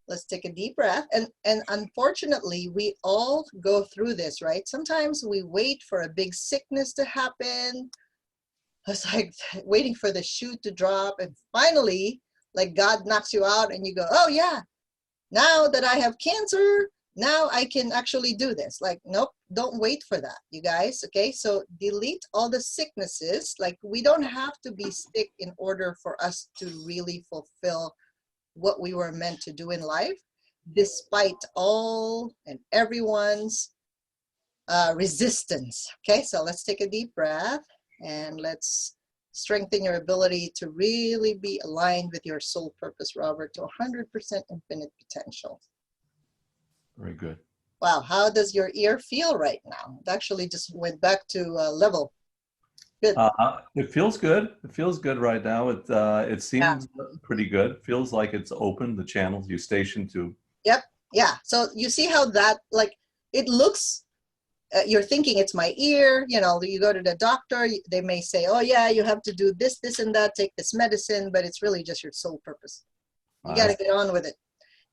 Let's take a deep breath. And unfortunately, we all go through this, right? Sometimes we wait for a big sickness to happen. It's like waiting for the shoe to drop. And finally, like God knocks you out and you go, oh yeah, now that I have cancer, now I can actually do this. Like, nope, don't wait for that, you guys. Okay, so delete all the sicknesses. Like, we don't have to be sick in order for us to really fulfill what we were meant to do in life, despite all and everyone's resistance. Okay, so let's take a deep breath and let's strengthen your ability to really be aligned with your soul purpose, Robert, to 100% infinite potential. Very good. Wow, how does your ear feel right now? It actually just went back to level. Good. It feels good. It feels good right now. It seems pretty good. Feels like it's open, the channel, eustachian tube. Yep. Yeah. So you see how that, like, it looks, you're thinking it's my ear, you know, you go to the doctor, they may say, oh yeah, you have to do this, this, and that, take this medicine, but it's really just your soul purpose. You got to get on with it.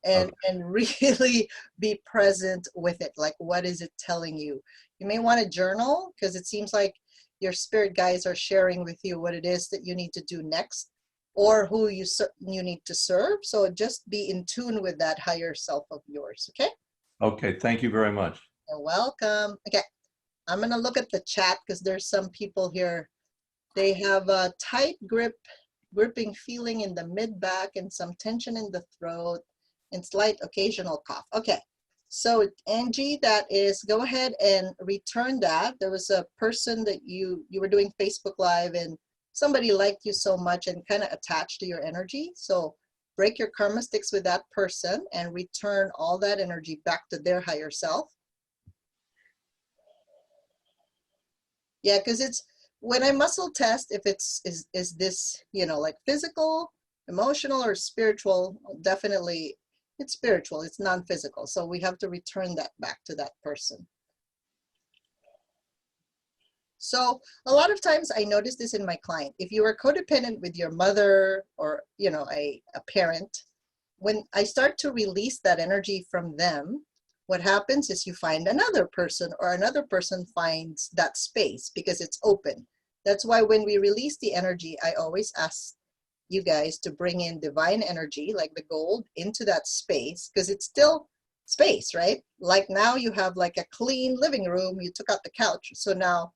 And really be present with it. Like, what is it telling you? You may want to journal, because it seems like your spirit guides are sharing with you what it is that you need to do next, or who you need to serve. So just be in tune with that higher self of yours. Okay. Okay. Thank you very much. You're welcome. Okay. I'm going to look at the chat, because there's some people here. They have a tight gripping feeling in the mid back and some tension in the throat and slight occasional cough. Okay, so Angie, that is, go ahead and return that. There was a person that you were doing Facebook Live, and somebody liked you so much and kind of attached to your energy. So break your karma sticks with that person and return all that energy back to their higher self. Yeah, because it's, when I muscle test, if it's, is this, you know, like physical, emotional, or spiritual, definitely it's spiritual, it's non-physical. So we have to return that back to that person. So a lot of times I notice this in my client. If you are codependent with your mother or, you know, a parent, when I start to release that energy from them, what happens is you find another person, or another person finds that space because it's open. That's why when we release the energy, I always ask you guys to bring in divine energy, like the gold, into that space, because it's still space, right? Like now you have like a clean living room, you took out the couch. So now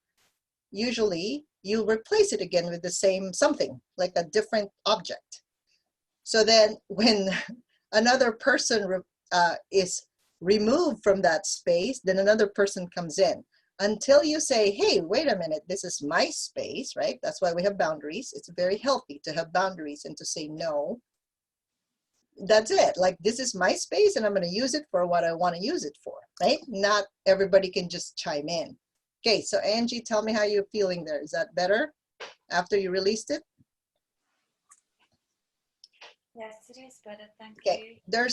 usually you replace it again with the same something, like a different object. So then when another person is removed from that space, then another person comes in. Until you say, hey, wait a minute, this is my space, right? That's why we have boundaries. It's very healthy to have boundaries and to say no. That's it. Like, this is my space and I'm going to use it for what I want to use it for, right? Not everybody can just chime in. Okay, so Angie, tell me how you're feeling there. Is that better after you released it? Yes, it is better. Thank Okay, you.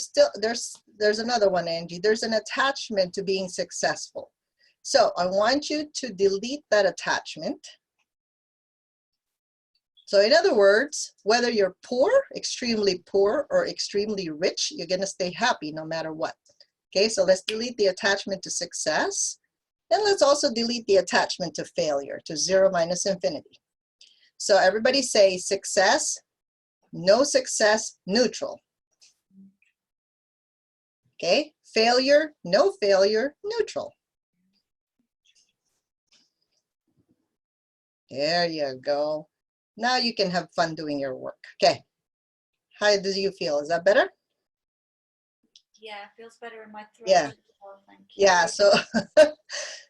there's another one, Angie. There's an attachment to being successful. So I want you to delete that attachment. So in other words, whether you're poor, extremely poor, or extremely rich, you're going to stay happy no matter what. Okay, so let's delete the attachment to success. And let's also delete the attachment to failure, to 0 minus infinity. So everybody say success, no success, neutral. Okay, failure, no failure, neutral. There you go. Now you can have fun doing your work. Okay, how do you feel? Is that better? Yeah, it feels better in my throat. Yeah. As well, thank you. Yeah, so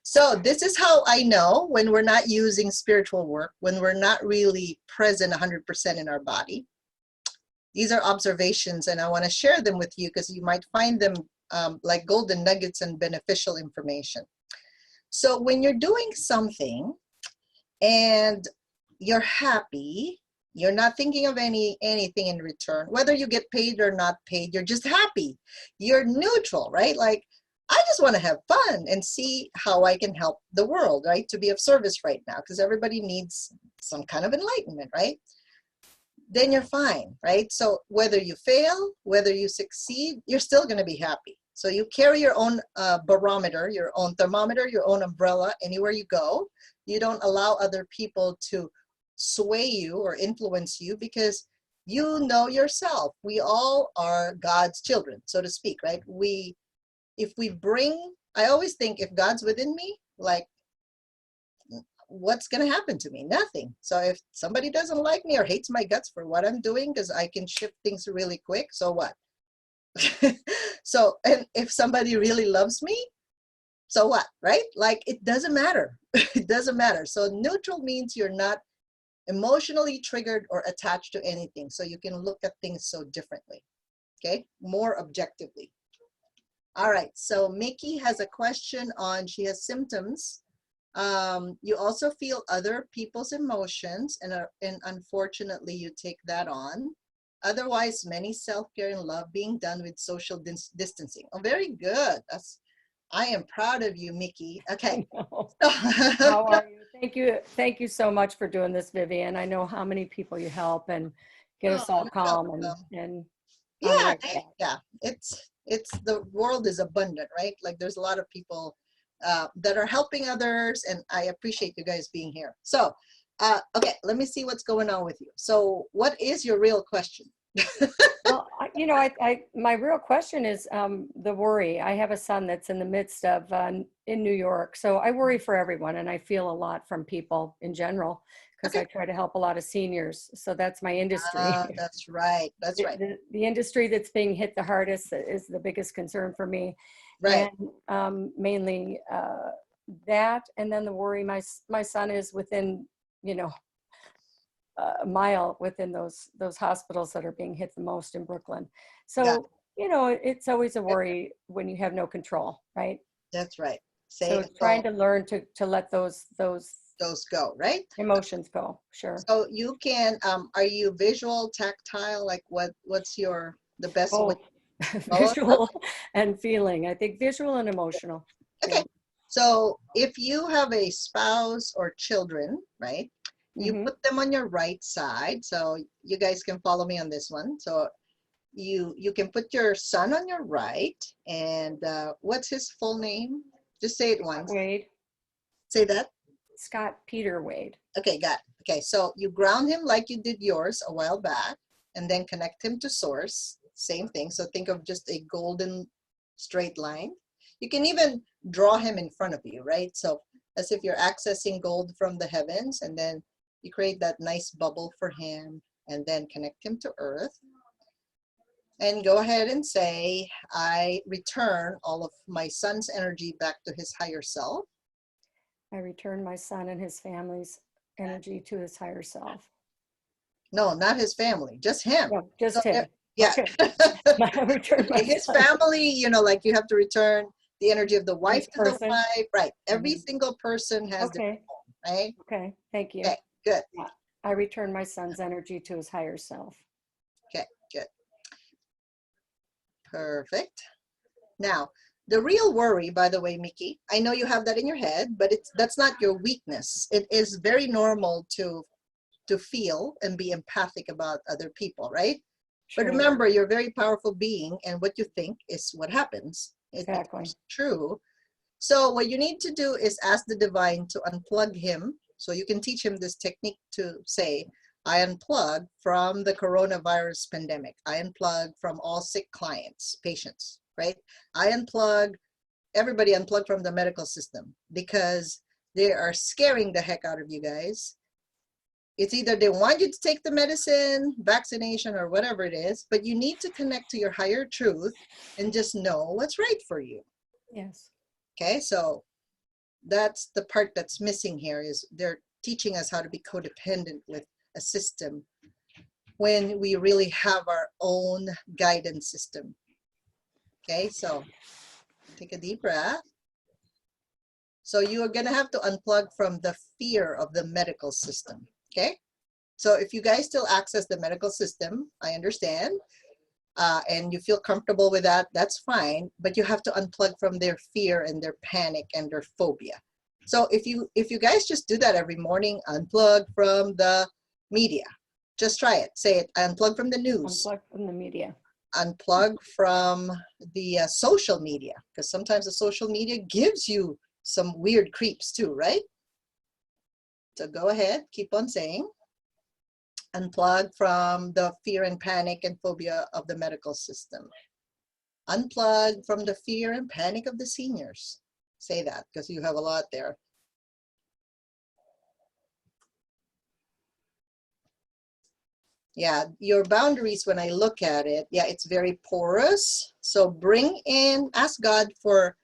so this is how I know when we're not using spiritual work, when we're not really present 100% in our body. These are observations and I want to share them with you because you might find them like golden nuggets and beneficial information. So when you're doing something and you're happy, you're not thinking of anything in return, whether you get paid or not paid, you're just happy. You're neutral, right? Like, I just want to have fun and see how I can help the world, right? To be of service right now, because everybody needs some kind of enlightenment, right? Then you're fine, right? So whether you fail, whether you succeed, you're still going to be happy. So you carry your own barometer, your own thermometer, your own umbrella anywhere you go. You don't allow other people to sway you or influence you because you know yourself. We all are God's children, so to speak, right? If we bring, I always think if God's within me, like, what's going to happen to me? Nothing. So if somebody doesn't like me or hates my guts for what I'm doing, because I can shift things really quick, so what? So, and if somebody really loves me, so what, right? Like, it doesn't matter. It doesn't matter. So neutral means you're not emotionally triggered or attached to anything. So you can look at things so differently, okay? More objectively. All right, so Mickey has a question on, she has symptoms. You also feel other people's emotions and unfortunately you take that on. Otherwise, many self-care and love being done with social distancing. Oh, very good. I am proud of you, Mickey. Okay. How are you? Thank you. Thank you so much for doing this, Vivian. I know how many people you help and get us all calm and yeah, yeah. It's the world is abundant, right? Like there's a lot of people that are helping others, and I appreciate you guys being here. So, okay, let me see what's going on with you. So, what is your real question? Well, you know, my real question is the worry. I have a son that's in the midst of in New York, so I worry for everyone, and I feel a lot from people in general because I try to help a lot of seniors. So that's my industry. That's right. That's right. The industry that's being hit the hardest is the biggest concern for me. Right. And mainly that, and then the worry. My son is within, you know, a mile within those hospitals that are being hit the most in Brooklyn. So, you know, it's always a worry when you have no control, right? That's right. So trying to learn to let those go, right? Emotions go, sure. So you can, are you visual, tactile? Like what's the best way? Visual and feeling. I think visual and emotional. Okay. Yeah. So if you have a spouse or children, right, you Mhm. put them on your right side. So you guys can follow me on this one. So you can put your son on your right, and what's his full name? Just say it once. Wade, Say that. Scott Peter Wade. Okay, got it. Okay, so you ground him like you did yours a while back, and then connect him to source. Same thing. So think of just a golden straight line. You can even draw him in front of you, right? So as if you're accessing gold from the heavens, and then you create that nice bubble for him, and then connect him to earth. And go ahead and say, I return all of my son's energy back to his higher self. I return my son and his family's energy to his higher self. No, not his family, just him. No, just So, him. yeah. Okay. I return my His son. family, you know, like you have to return the energy of the wife Each to the person. wife. Right. Every Mhm. single person has their Okay. own, right? Okay. Thank you. Okay, good. I return my son's energy to his higher self. Okay, good. Perfect. Now, the real worry, by the way, Mickey, I know you have that in your head, but that's not your weakness. It is very normal to feel and be empathic about other people, right? But Sure. remember, you're a very powerful being, and what you think is what happens. Exactly. It's true. So what you need to do is ask the divine to unplug him. So you can teach him this technique to say, I unplug from the coronavirus pandemic. I unplug from all sick clients, patients, right? I unplug, everybody unplug from the medical system, because they are scaring the heck out of you guys. It's either they want you to take the medicine, vaccination, or whatever it is, but you need to connect to your higher truth and just know what's right for you. Yes. Okay, so that's the part that's missing here, is they're teaching us how to be codependent with a system when we really have our own guidance system. Okay, so take a deep breath. So you are going to have to unplug from the fear of the medical system. Okay, so if you guys still access the medical system, I understand, and you feel comfortable with that, that's fine, but you have to unplug from their fear and their panic and their phobia. So if you guys just do that every morning, unplug from the media. Just try it. Say it. Unplug from the news. Unplug from the media. Unplug from the social media, because sometimes the social media gives you some weird creeps too, right? So go ahead, keep on saying. Unplug from the fear and panic and phobia of the medical system. Unplug from the fear and panic of the seniors. Say that, because you have a lot there. Yeah, your boundaries, when I look at it, yeah, it's very porous. So bring in, ask God for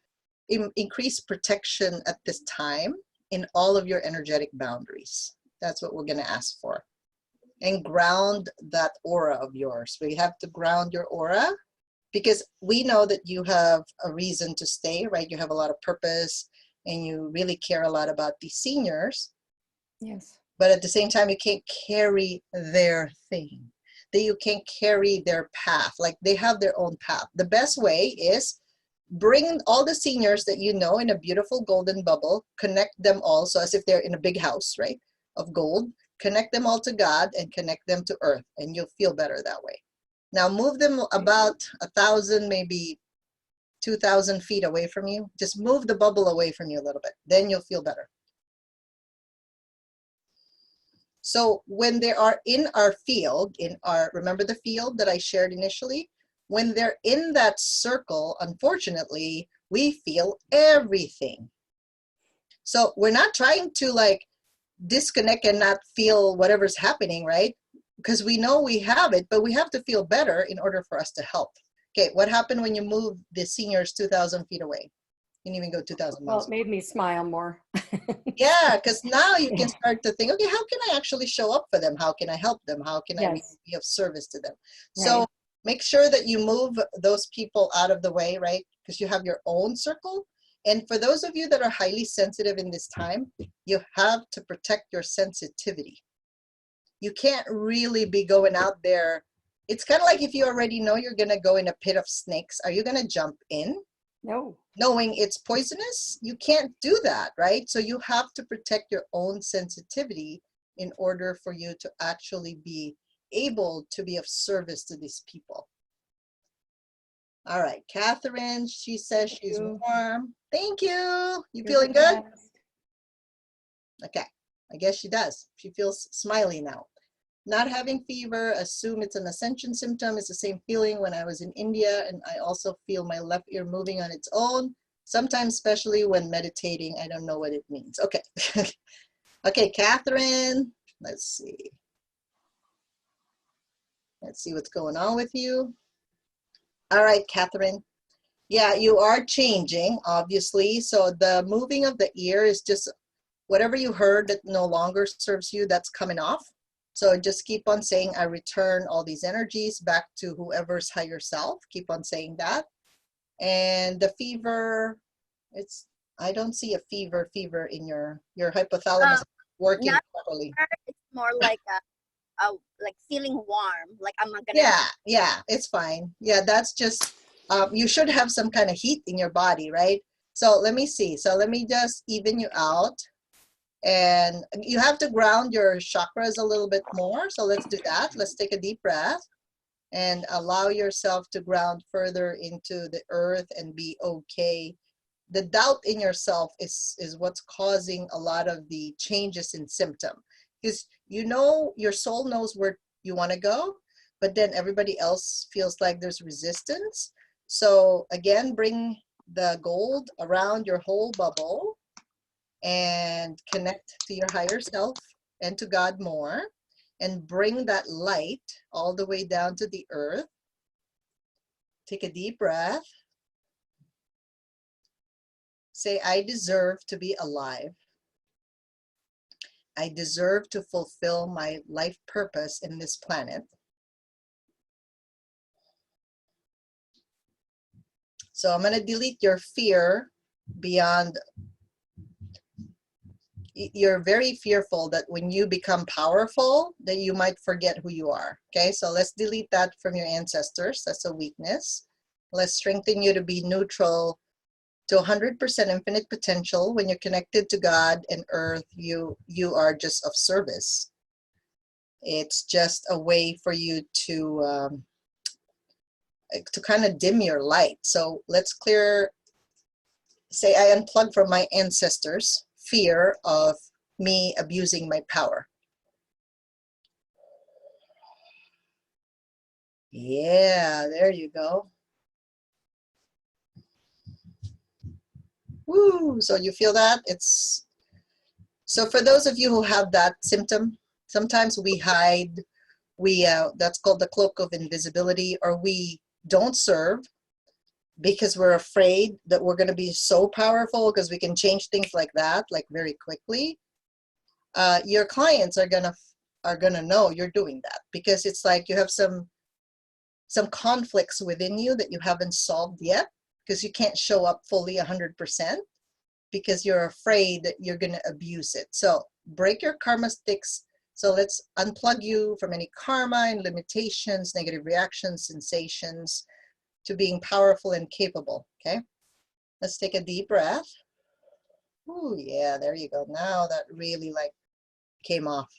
increased protection at this time in all of your energetic boundaries. That's what we're going to ask for. And ground that aura of yours. We have to ground your aura, because we know that you have a reason to stay, right? You have a lot of purpose, and you really care a lot about these seniors. Yes. But at the same time, you can't carry their thing. That you can't carry their path. Like, they have their own path. The best way is bring all the seniors that you know in a beautiful golden bubble, connect them all, so as if they're in a big house, right, of gold. Connect them all to God and connect them to earth, and you'll feel better that way. Now move them about 1,000, maybe 2,000 feet away from you. Just move the bubble away from you a little bit. Then you'll feel better. So when they are in our field, remember the field that I shared initially? When they're in that circle, unfortunately, we feel everything. So we're not trying to like disconnect and not feel whatever's happening, right? Because we know we have it, but we have to feel better in order for us to help. Okay, what happened when you move the seniors 2,000 feet away? You didn't even go 2,000 Well, miles. it made me smile more. Yeah, because now you can start to think, okay, how can I actually show up for them? How can I help them? How can I Yes. be of service to them? Right. So make sure that you move those people out of the way, right? Because you have your own circle. And for those of you that are highly sensitive in this time, you have to protect your sensitivity. You can't really be going out there. It's kind of like if you already know you're going to go in a pit of snakes. Are you going to jump in? No. knowing it's poisonous, you can't do that, right? So you have to protect your own sensitivity in order for you to actually be able to be of service to these people. All right, Catherine, she says she's warm. Thank you. You feeling good? Okay, I guess she does. She feels smiley now. Not having fever, assume it's an ascension symptom. It's the same feeling when I was in India, and I also feel my left ear moving on its own, sometimes especially when meditating. I don't know what it means. Okay. Okay, Catherine, let's see. Let's see what's going on with you. All right, Catherine. Yeah, you are changing, obviously. So the moving of the ear is just whatever you heard that no longer serves you, that's coming off. So just keep on saying, I return all these energies back to whoever's higher self. Keep on saying that. And the fever, I don't see a fever in your hypothalamus working Not properly. it's more like like feeling warm, like I'm not gonna. Yeah, it's fine. Yeah, that's just you should have some kind of heat in your body, right? So let me see. So let me just even you out. And you have to ground your chakras a little bit more. So let's do that. Let's take a deep breath and allow yourself to ground further into the earth and be okay. The doubt in yourself is what's causing a lot of the changes in symptom. Because you know, your soul knows where you want to go, but then everybody else feels like there's resistance. So again, bring the gold around your whole bubble and connect to your higher self and to God more, and bring that light all the way down to the earth. Take a deep breath. Say, I deserve to be alive. I deserve to fulfill my life purpose in this planet. So I'm going to delete your fear beyond. You're very fearful that when you become powerful, that you might forget who you are. Okay, so let's delete that from your ancestors. That's a weakness. Let's strengthen you to be neutral to 100% infinite potential. When you're connected to God and earth, you are just of service. It's just a way for you to kind of dim your light. So let's clear, say, I unplug from my ancestors fear of me abusing my power. Yeah, there you go. Woo, so you feel that? So for those of you who have that symptom, sometimes we hide, that's called the cloak of invisibility, or we don't serve because we're afraid that we're going to be so powerful because we can change things like that, like very quickly. Your clients are gonna know you're doing that, because it's like you have some conflicts within you that you haven't solved yet, because you can't show up fully 100% because you're afraid that you're going to abuse it. So break your karma sticks. So let's unplug you from any karma and limitations, negative reactions, sensations, to being powerful and capable. Okay, let's take a deep breath. Oh yeah, there you go. Now that really like came off.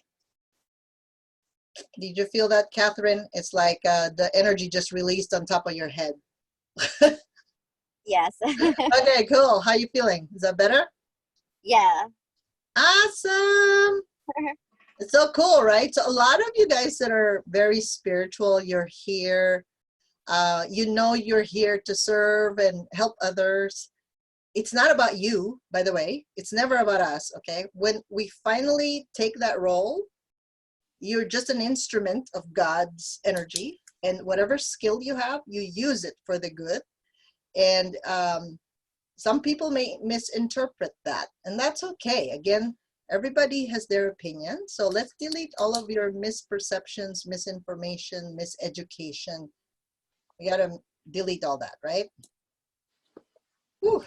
Did you feel that, Catherine? It's like the energy just released on top of your head. Yes. Okay, cool. How you feeling? Is that better? Yeah. Awesome. It's so cool, right? So a lot of you guys that are very spiritual, you're here. You know you're here to serve and help others. It's not about you, by the way. It's never about us, okay? When we finally take that role, you're just an instrument of God's energy, and whatever skill you have, you use it for the good. And some people may misinterpret that, and that's okay. Again, everybody has their opinion. So let's delete all of your misperceptions, misinformation, miseducation. We got to delete all that, right? Whew.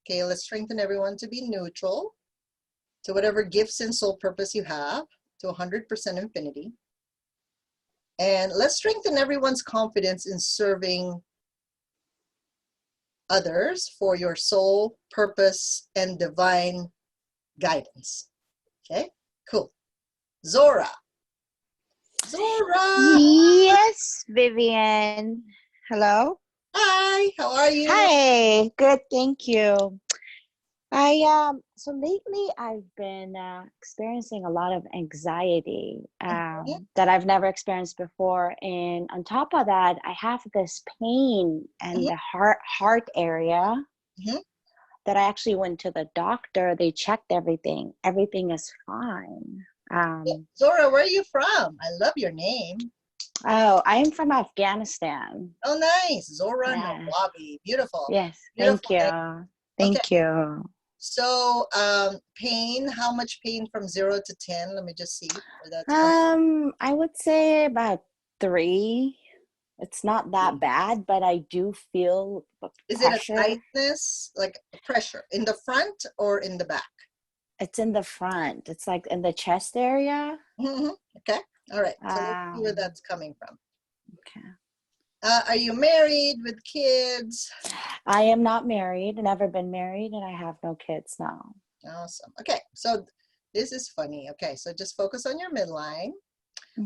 Okay, let's strengthen everyone to be neutral to whatever gifts and soul purpose you have, to 100% infinity. And let's strengthen everyone's confidence in serving others for your soul, purpose, and divine guidance. Okay, cool. Zora. Zora. Yes, Vivian. Hello. Hi, how are you? Hi. Good, thank you. So lately I've been experiencing a lot of anxiety that I've never experienced before, and on top of that, I have this pain in the heart area that I actually went to the doctor. They checked everything. Everything is fine. Zora, where are you from? I love your name. Oh, I am from Afghanistan. Oh, nice. Zora Yeah. Nawabi. Beautiful. Yes, Beautiful thank you. name. Thank you. So, pain, how much pain from 0 to 10? Let me just see where that's coming. I would say about 3. It's not that bad, but I do feel Is it a pressure. tightness, like pressure in the front or in the back? It's in the front. It's like in the chest area. Okay. All right. So let's see where that's coming from. Okay. Are you married with kids? I am not married, never been married, and I have no kids now. Awesome. Okay. So this is funny. Okay. So just focus on your midline.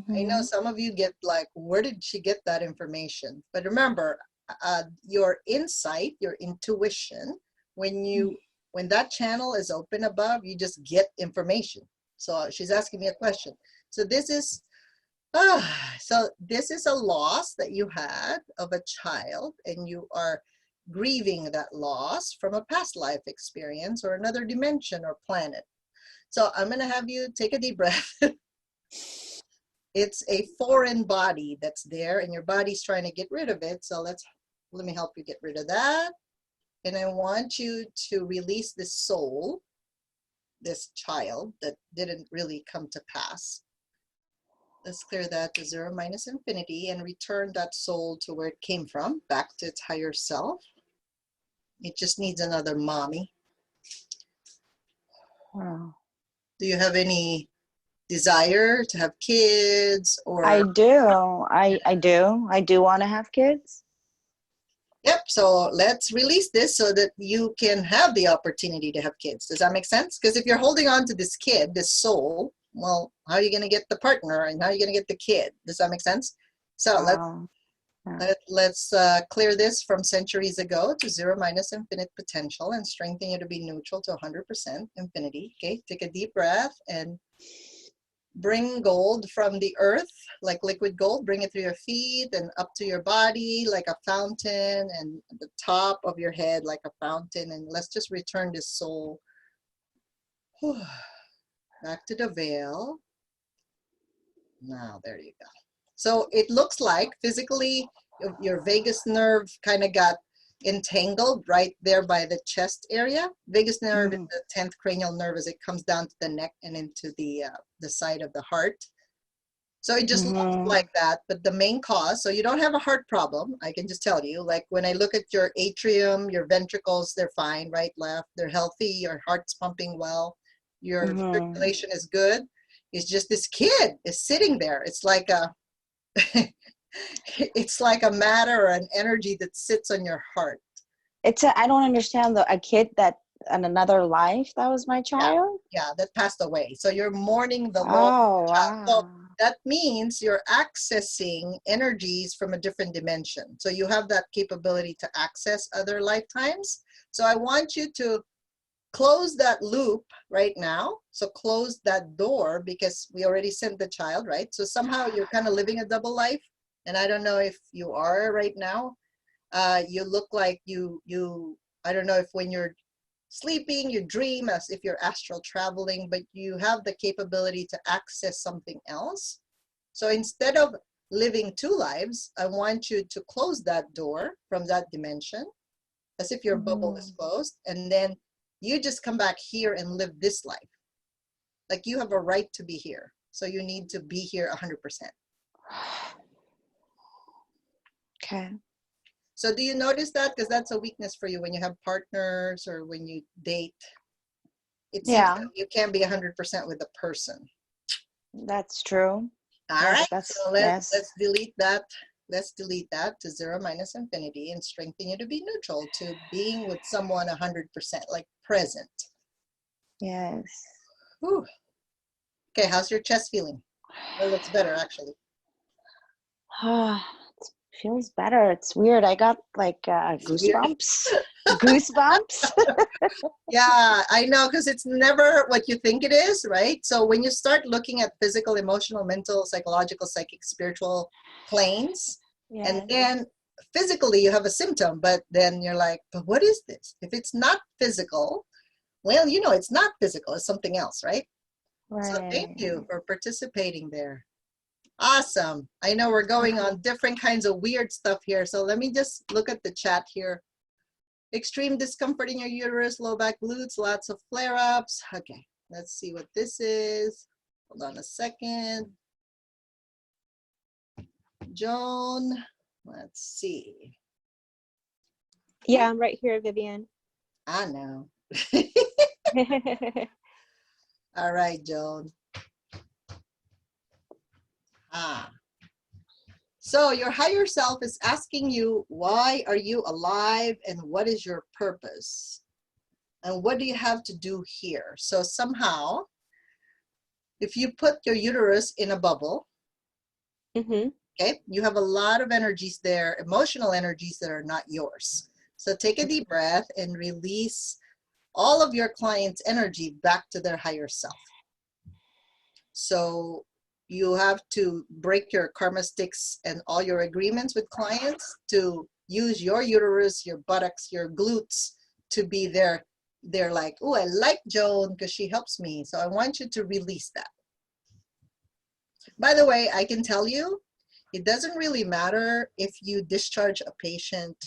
I know some of you get like, where did she get that information? But remember, your insight, your intuition, when that channel is open above, you just get information. So she's asking me a question. So this is a loss that you had of a child, and you are grieving that loss from a past life experience or another dimension or planet. So I'm going to have you take a deep breath. It's a foreign body that's there, and your body's trying to get rid of it. So let me help you get rid of that. And I want you to release this soul, this child that didn't really come to pass. Let's clear that to 0 minus infinity and return that soul to where it came from, back to its higher self. It just needs another mommy. Wow. Do you have any desire to have kids? Or I do. I do. I do want to have kids. Yep. So let's release this so that you can have the opportunity to have kids. Does that make sense? Because if you're holding on to this kid, this soul, well, how are you going to get the partner, and how are you going to get the kid? Does that make sense? So let's clear this from centuries ago to 0 minus infinite potential and strengthen you to be neutral to 100% infinity. Okay, take a deep breath and bring gold from the earth, like liquid gold. Bring it through your feet and up to your body like a fountain, and the top of your head like a fountain. And let's just return this soul back to the veil. Now, there you go. So it looks like physically your vagus nerve kind of got entangled right there by the chest area. Vagus nerve is the 10th cranial nerve as it comes down to the neck and into the side of the heart. So it just looks like that, but the main cause, so you don't have a heart problem, I can just tell you. Like when I look at your atrium, your ventricles, they're fine, right, left, they're healthy, your heart's pumping well, your circulation is good. It's just this kid is sitting there. It's like a it's like a matter or an energy that sits on your heart. I don't understand though. A kid that in another life, that was my child? Yeah, that passed away. So you're mourning the loss Oh, of the child. wow. So that means you're accessing energies from a different dimension. So you have that capability to access other lifetimes. So I want you to close that loop right now. So close that door, because we already sent the child, right? So somehow you're kind of living a double life. And I don't know if you are right now. You look like you, I don't know if when you're sleeping, you dream as if you're astral traveling, but you have the capability to access something else. So instead of living 2 lives, I want you to close that door from that dimension as if your bubble is closed. And then you just come back here and live this life. Like you have a right to be here. So you need to be here 100%. Okay. So do you notice that? Because that's a weakness for you when you have partners or when you date. It seems that you can't be 100% with the person. That's true. All right. So let's delete that let's delete that to 0 minus infinity and strengthen you to be neutral, to being with someone 100%, like present. Yes. Whew. Okay, how's your chest feeling? It looks better, actually. It feels better. It's weird. I got like goosebumps. Goosebumps. Yeah, I know, because it's never what you think it is, right? So when you start looking at physical, emotional, mental, psychological, psychic, spiritual planes, and Yes. then physically you have a symptom, but then you're like, but what is this? If it's not physical, well, you know, it's not physical, it's something else, right? So thank Right. you for participating there. Awesome. I know we're going on different kinds of weird stuff here. So let me just look at the chat here. Extreme discomfort in your uterus, low back glutes, lots of flare-ups. Okay, let's see what this is. Hold on a second. Joan, let's see. Yeah, I'm right here, Vivian. I know. All right, Joan. So your higher self is asking you, why are you alive and what is your purpose? And what do you have to do here? So somehow, if you put your uterus in a bubble, okay, you have a lot of energies there, emotional energies that are not yours. So take a deep breath and release all of your clients' energy back to their higher self. So you have to break your karma sticks and all your agreements with clients to use your uterus, your buttocks, your glutes to be there. They're like, oh, I like Joan because she helps me. So I want you to release that. By the way, I can tell you, it doesn't really matter if you discharge a patient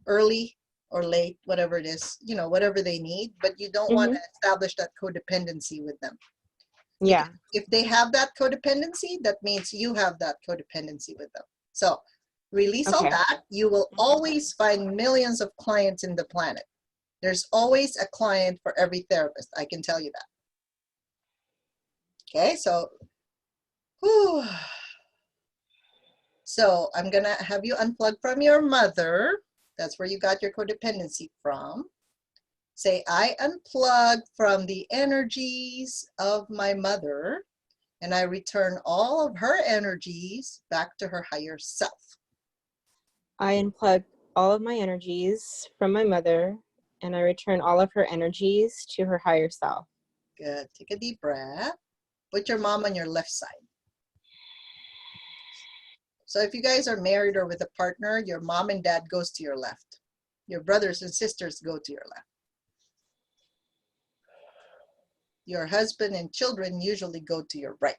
early or late, whatever it is, you know, whatever they need, but you don't want to establish that codependency with them. Yeah. Because if they have that codependency, that means you have that codependency with them. So release all that. You will always find millions of clients in the planet. There's always a client for every therapist. I can tell you that. Okay, so, whew. So I'm gonna have you unplug from your mother. That's where you got your codependency from. Say, I unplug from the energies of my mother and I return all of her energies back to her higher self. I unplug all of my energies from my mother and I return all of her energies to her higher self. Good. Take a deep breath. Put your mom on your left side. So if you guys are married or with a partner, your mom and dad goes to your left. Your brothers and sisters go to your left. Your husband and children usually go to your right.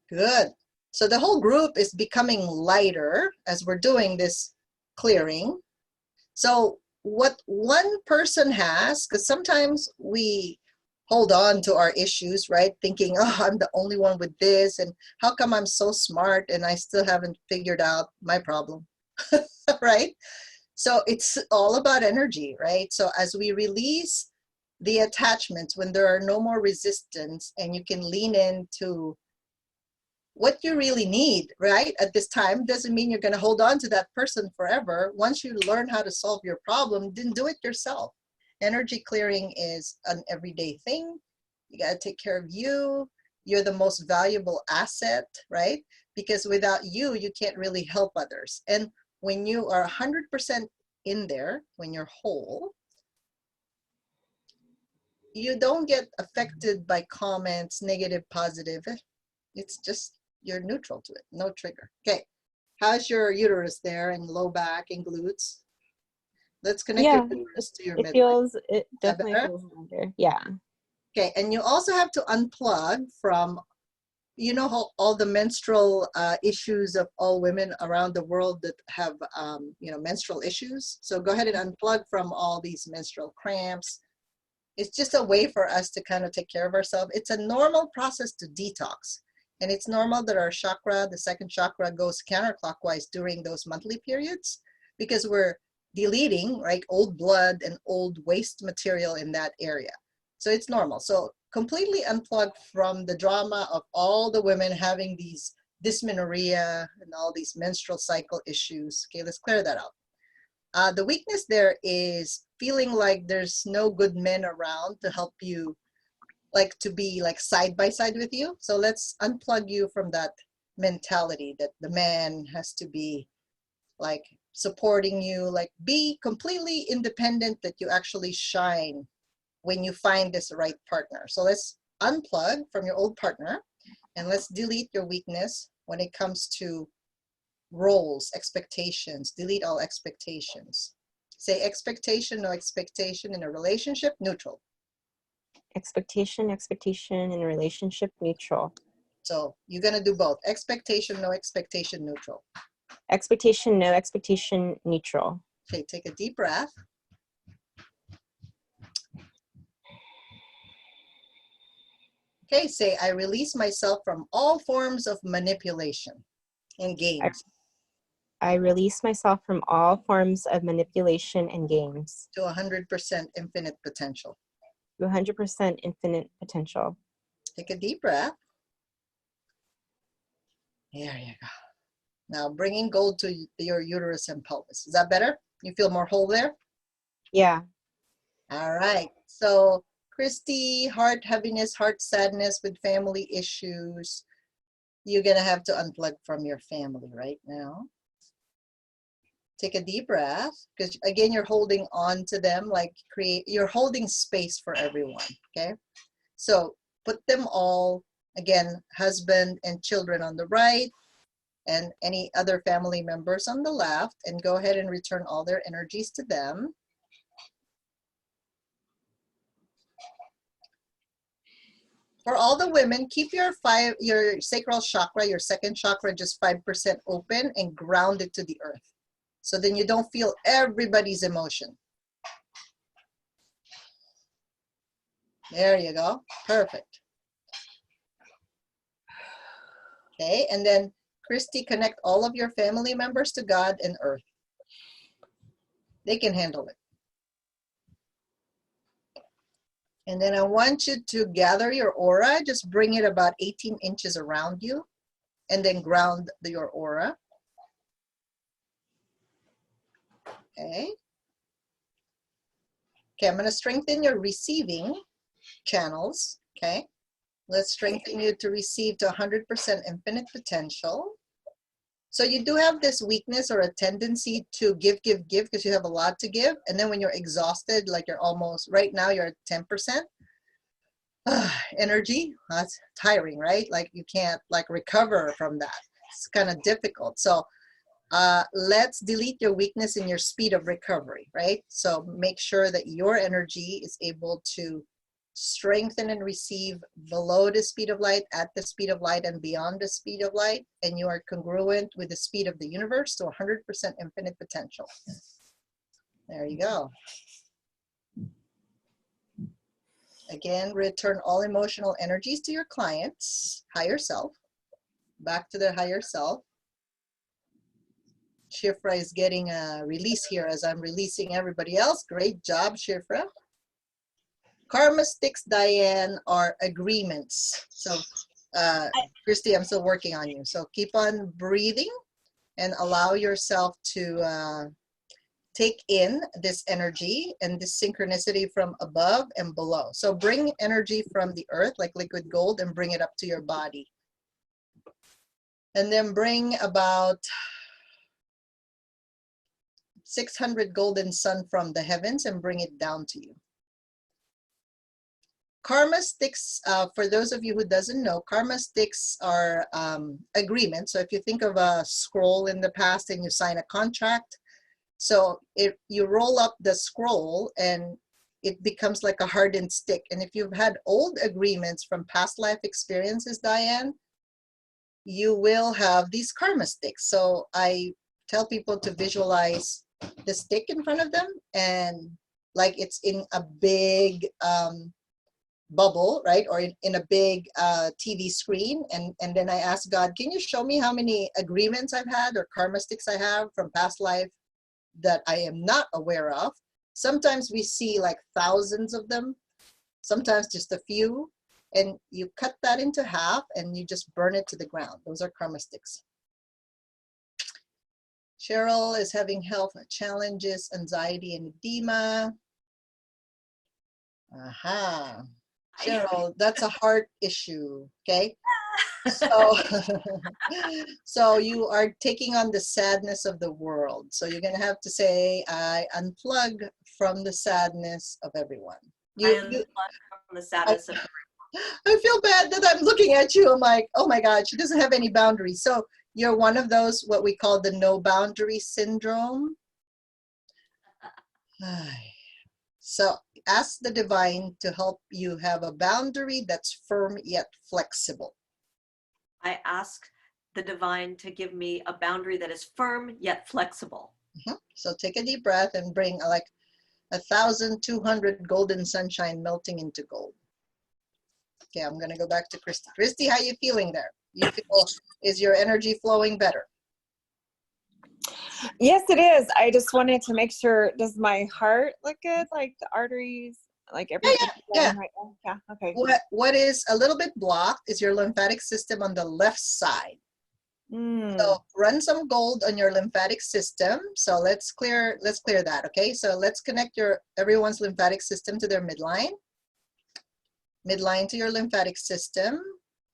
Good. So the whole group is becoming lighter as we're doing this clearing. So what one person has, because sometimes we hold on to our issues, right? Thinking, oh, I'm the only one with this, and how come I'm so smart and I still haven't figured out my problem, right? So it's all about energy, right? So as we release the attachments, when there are no more resistance and you can lean into what you really need, right? At this time, doesn't mean you're going to hold on to that person forever. Once you learn how to solve your problem, then do it yourself. Energy clearing is an everyday thing. You got to take care of you. You're the most valuable asset, right? Because without you, you can't really help others. And when you are 100% in there, when you're whole, you don't get affected by comments, negative, positive. It's just, you're neutral to it, no trigger. Okay, how's your uterus there and low back and glutes? Let's connect your uterus to your midline. It definitely feels lighter. Yeah. Okay, and you also have to unplug from, you know, how all the menstrual issues of all women around the world that have, you know, menstrual issues. So go ahead and unplug from all these menstrual cramps. It's just a way for us to kind of take care of ourselves. It's a normal process to detox. And it's normal that our chakra, the second chakra, goes counterclockwise during those monthly periods because we're deleting, right, old blood and old waste material in that area. So it's normal. So completely unplug from the drama of all the women having these dysmenorrhea and all these menstrual cycle issues. Okay, let's clear that out. The weakness there is feeling like there's no good men around to help you, like to be like side by side with you. So let's unplug you from that mentality that the man has to be like supporting you, like be completely independent, that you actually shine when you find this right partner. So let's unplug from your old partner and let's delete your weakness when it comes to roles, expectations. Delete all expectations. Say expectation, no expectation in a relationship, neutral. Expectation, expectation in a relationship, neutral. So you're gonna do both. Expectation, no expectation, neutral. Expectation, no expectation, neutral. Okay, take a deep breath. Okay, say, I release myself from all forms of manipulation and games. I release myself from all forms of manipulation and games. To 100% infinite potential. To 100% infinite potential. Take a deep breath. There you go. Now bringing gold to your uterus and pelvis. Is that better? You feel more whole there? Yeah. All right. So Christy, heart heaviness, heart sadness with family issues. You're going to have to unplug from your family right now. Take a deep breath, because again, you're holding on to them, like you're holding space for everyone. Okay. So put them all, again, husband and children on the right, and any other family members on the left, and go ahead and return all their energies to them. For all the women, keep your sacral chakra, your second chakra, just 5% open and grounded to the earth. So then you don't feel everybody's emotion. There you go. Perfect. Okay, and then Christy, connect all of your family members to God and earth. They can handle it. And then I want you to gather your aura, just bring it about 18 inches around you, and then ground your aura. Okay. Okay, I'm going to strengthen your receiving channels. Okay. Let's strengthen you to receive to 100% infinite potential. So you do have this weakness or a tendency to give, because you have a lot to give. And then when you're exhausted, like you're almost, right now you're at 10% energy, that's tiring, right? Like you can't like recover from that. It's kind of difficult. So let's delete your weakness in your speed of recovery, right? So make sure that your energy is able to strengthen and receive below the speed of light, at the speed of light, and beyond the speed of light, and you are congruent with the speed of the universe to 100% infinite potential. There you go. Again, return all emotional energies to your clients, higher self, back to their higher self. Shifra is getting a release here as I'm releasing everybody else. Great job, Shifra. Karma sticks, Diane, are agreements. So, Christy, I'm still working on you. So keep on breathing and allow yourself to take in this energy and this synchronicity from above and below. So bring energy from the earth, like liquid gold, and bring it up to your body. And then bring about 600 golden sun from the heavens and bring it down to you. Karma sticks, for those of you who doesn't know, karma sticks are agreements. So if you think of a scroll in the past and you sign a contract, so if you roll up the scroll and it becomes like a hardened stick. And if you've had old agreements from past life experiences, Diane, you will have these karma sticks. So I tell people to visualize the stick in front of them and like it's in a big bubble, right? Or in a big TV screen. And then I ask God, can you show me how many agreements I've had or karma sticks I have from past life that I am not aware of? Sometimes we see like thousands of them, sometimes just a few. and you cut that into half and you just burn it to the ground. Those are karma sticks. Cheryl is having health challenges, anxiety and edema. Aha. Cheryl, that's a heart issue, okay? So, so you are taking on the sadness of the world. So you're gonna have to say, I unplug from the sadness of everyone. I unplug from the sadness of I feel bad that I'm looking at you. I'm like, oh my God, she doesn't have any boundaries. So you're one of those, what we call the no boundary syndrome. So ask the divine to help you have a boundary that's firm yet flexible. I ask the divine to give me a boundary that is firm yet flexible. So take a deep breath and bring like 1,200 golden sunshine melting into gold. Okay, I'm gonna go back to Christy. Christy, how you feeling there? You feel, is your energy flowing better? Yes, it is. I just wanted to make sure, does my heart look good? Like the arteries, like everything? Yeah. Right? Yeah, okay. What is a little bit blocked is your lymphatic system on the left side. So run some gold on your lymphatic system. So let's clear that, okay? So let's connect everyone's lymphatic system to their midline. Midline to your lymphatic system.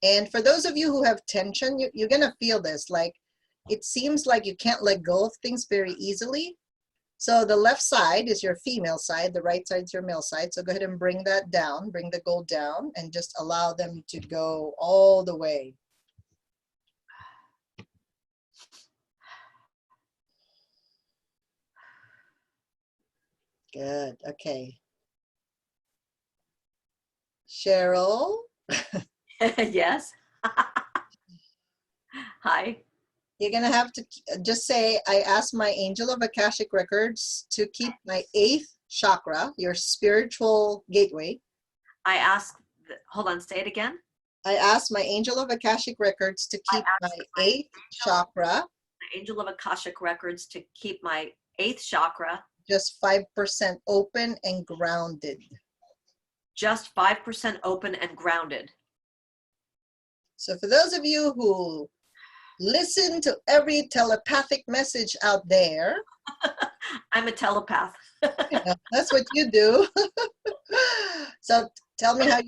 And for those of you who have tension, you're gonna feel this, like it seems like you can't let go of things very easily. So the left side is your female side, the right side is your male side. So go ahead and bring that down, bring the gold down and just allow them to go all the way. Good, okay. Cheryl? Yes. Hi. You're gonna have to just say, I ask my angel of Akashic Records to keep my 8th chakra, your spiritual gateway. I ask, hold on, say it again. I ask my angel of Akashic Records to keep my 8th chakra. My angel of Akashic Records to keep my 8th chakra. Just 5% open and grounded. Just 5% open and grounded. So for those of you who listen to every telepathic message out there. I'm a telepath. Yeah, that's what you do. So tell me how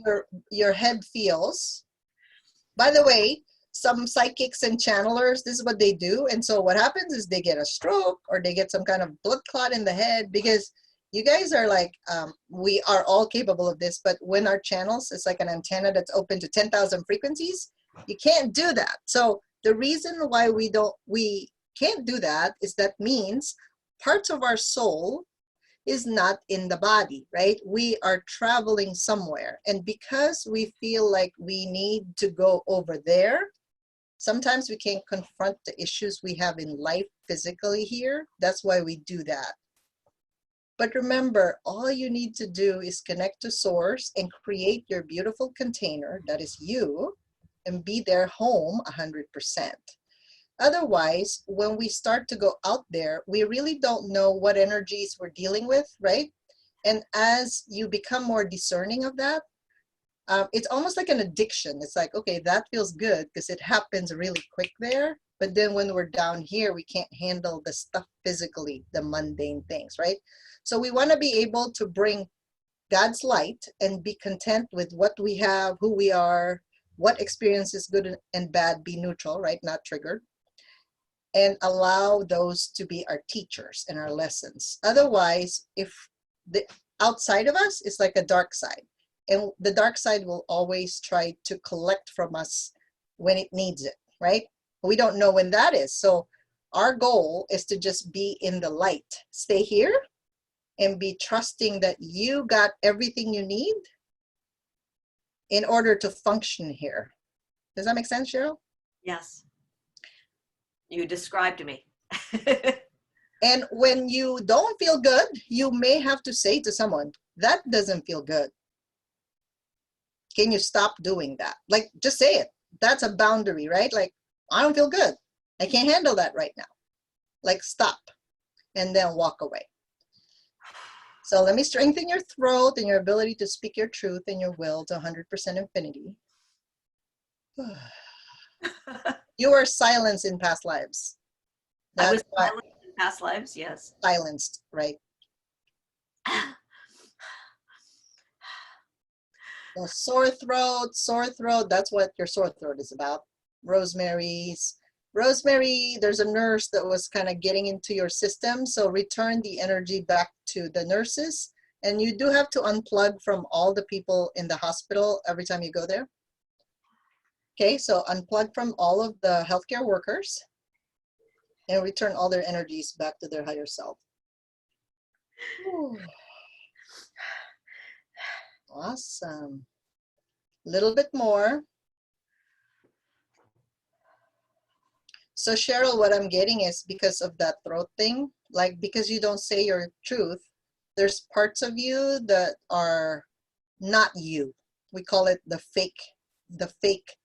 your head feels. By the way, some psychics and channelers, this is what they do. And so what happens is they get a stroke or they get some kind of blood clot in the head, because you guys are like, we are all capable of this, but when our channels, it's like an antenna that's open to 10,000 frequencies, you can't do that. So the reason why we can't do that is that means parts of our soul is not in the body, right? We are traveling somewhere. And because we feel like we need to go over there, sometimes we can't confront the issues we have in life physically here. That's why we do that. But remember, all you need to do is connect to source and create your beautiful container, that is you, and be their home 100%. Otherwise, when we start to go out there, we really don't know what energies we're dealing with, right? And as you become more discerning of that, it's almost like an addiction. It's like, okay, that feels good because it happens really quick there. But then when we're down here, we can't handle the stuff physically, the mundane things, right? So we want to be able to bring God's light and be content with what we have, who we are, what experience is good and bad, be neutral, right? Not triggered. And allow those to be our teachers and our lessons. Otherwise, if the outside of us is like a dark side, and the dark side will always try to collect from us when it needs it, right? We don't know when that is. So our goal is to just be in the light. Stay here and be trusting that you got everything you need in order to function here. Does that make sense, Cheryl? Yes. You described me. And when you don't feel good, you may have to say to someone, that doesn't feel good. Can you stop doing that? Like, just say it. That's a boundary, right? Like, I don't feel good. I can't handle that right now. Like, stop. And then walk away. So let me strengthen your throat and your ability to speak your truth and your will to 100% infinity. You were silenced in past lives. I was That's silent in past lives, yes. silenced, right? So sore throat, that's what your sore throat is about. Rosemary, there's a nurse that was kind of getting into your system, so return the energy back to the nurses. And you do have to unplug from all the people in the hospital every time you go there. Okay, so unplug from all of the healthcare workers and return all their energies back to their higher self. Whew. Awesome. A little bit more. So Cheryl, what I'm getting is because of that throat thing, like because you don't say your truth, there's parts of you that are not you. We call it the fake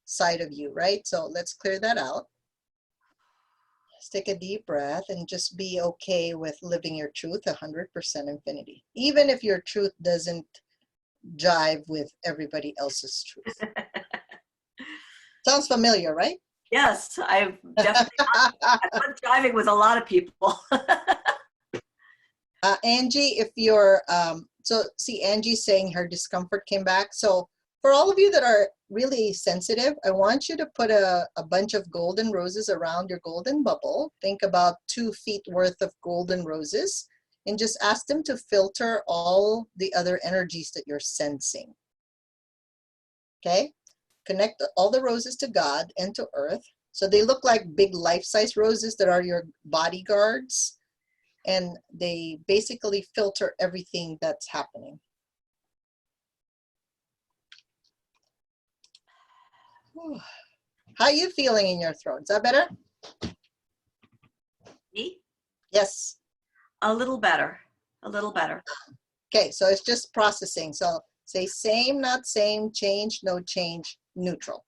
side of you, right? So let's clear that out. Let's take a deep breath and just be okay with living your truth 100% infinity. Even if your truth doesn't jive with everybody else's truth. Sounds familiar, right? Yes, I've definitely I'm driving with a lot of people. Angie, if you're, so see Angie saying her discomfort came back. So for all of you that are really sensitive, I want you to put a bunch of golden roses around your golden bubble. Think about 2 feet worth of golden roses and just ask them to filter all the other energies that you're sensing. Okay? Connect all the roses to God and to Earth. So they look like big life-size roses that are your bodyguards. And they basically filter everything that's happening. Whew. How are you feeling in your throat? Is that better? Me? Yes. A little better. A little better. Okay, so it's just processing. So say same, not same, change, no change, neutral.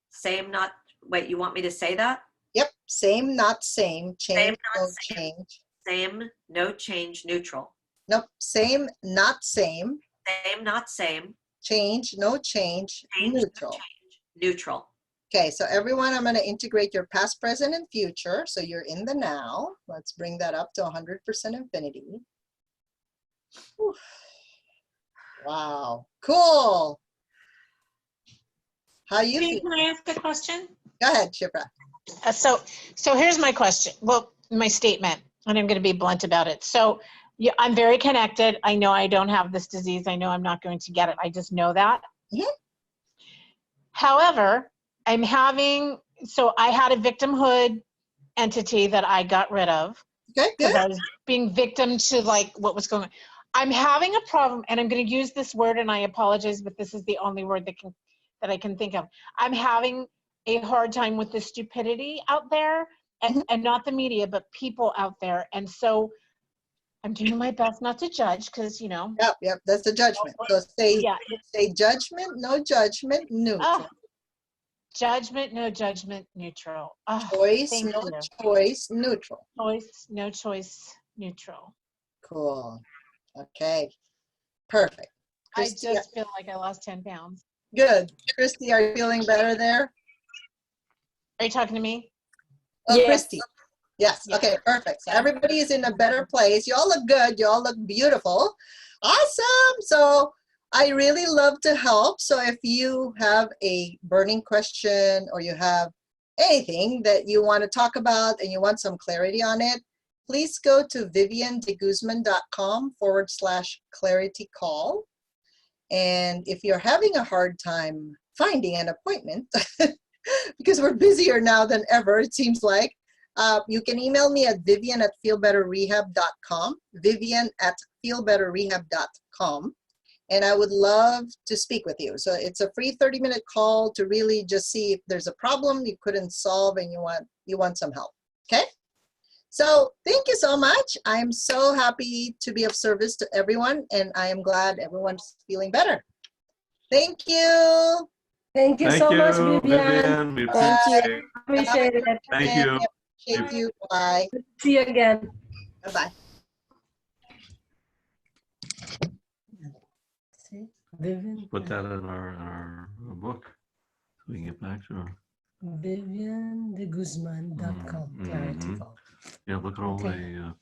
Same, not, wait, you want me to say that? Yep, same, not same, change, Same, no not same. change. Same, no change, neutral. Nope, same, not same, Same, not same. change, no change, Change, no neutral. change, neutral. Okay, so everyone, I'm going to integrate your past, present, and future. So you're in the now. Let's bring that up to 100% infinity. Whew. Wow, cool. How you feel? Can I ask a question? Go ahead, Shipra. So here's my question. Well, my statement, and I'm going to be blunt about it. So yeah, I'm very connected. I know I don't have this disease. I know I'm not going to get it. I just know that. Mm-hmm. However, I'm having, so I had a victimhood entity that I got rid of. Okay, because I was being victim to like what was going on. I'm having a problem, and I'm going to use this word, and I apologize, but this is the only word that I can think of. I'm having a hard time with the stupidity out there, and not the media, but people out there. And so I'm doing my best not to judge, because, you know. Yep, that's the judgment. So say judgment, no judgment, neutral. Judgment, no judgment, neutral. Choice, no choice, neutral. Choice, no choice, neutral. Cool. Okay, perfect. Christy, I just feel like I lost 10 pounds. Good. Christy, are you feeling better there? Are you talking to me? Oh, Yes. Christy. Yes. Okay, perfect. So everybody is in a better place. You all look good. You all look beautiful. Awesome. So I really love to help. So if you have a burning question or you have anything that you want to talk about and you want some clarity on it, please go to viviandeguzman.com/clarity call. And if you're having a hard time finding an appointment, because we're busier now than ever, it seems like, you can email me at vivian@feelbetterrehab.com, vivian@feelbetterrehab.com, and I would love to speak with you. So it's a free 30-minute call to really just see if there's a problem you couldn't solve and you want some help, okay? So thank you so much. I'm so happy to be of service to everyone, and I am glad everyone's feeling better. Thank you. Thank you so much, Vivian. We Thank you. Appreciate it. Thank you. Appreciate you. Bye. See you again. Bye-bye. See, Vivian. Put that in our book so we can get back to her. VivianDeGuzman.com. Clarity Mhm. Vault. Yeah, look at all Okay. the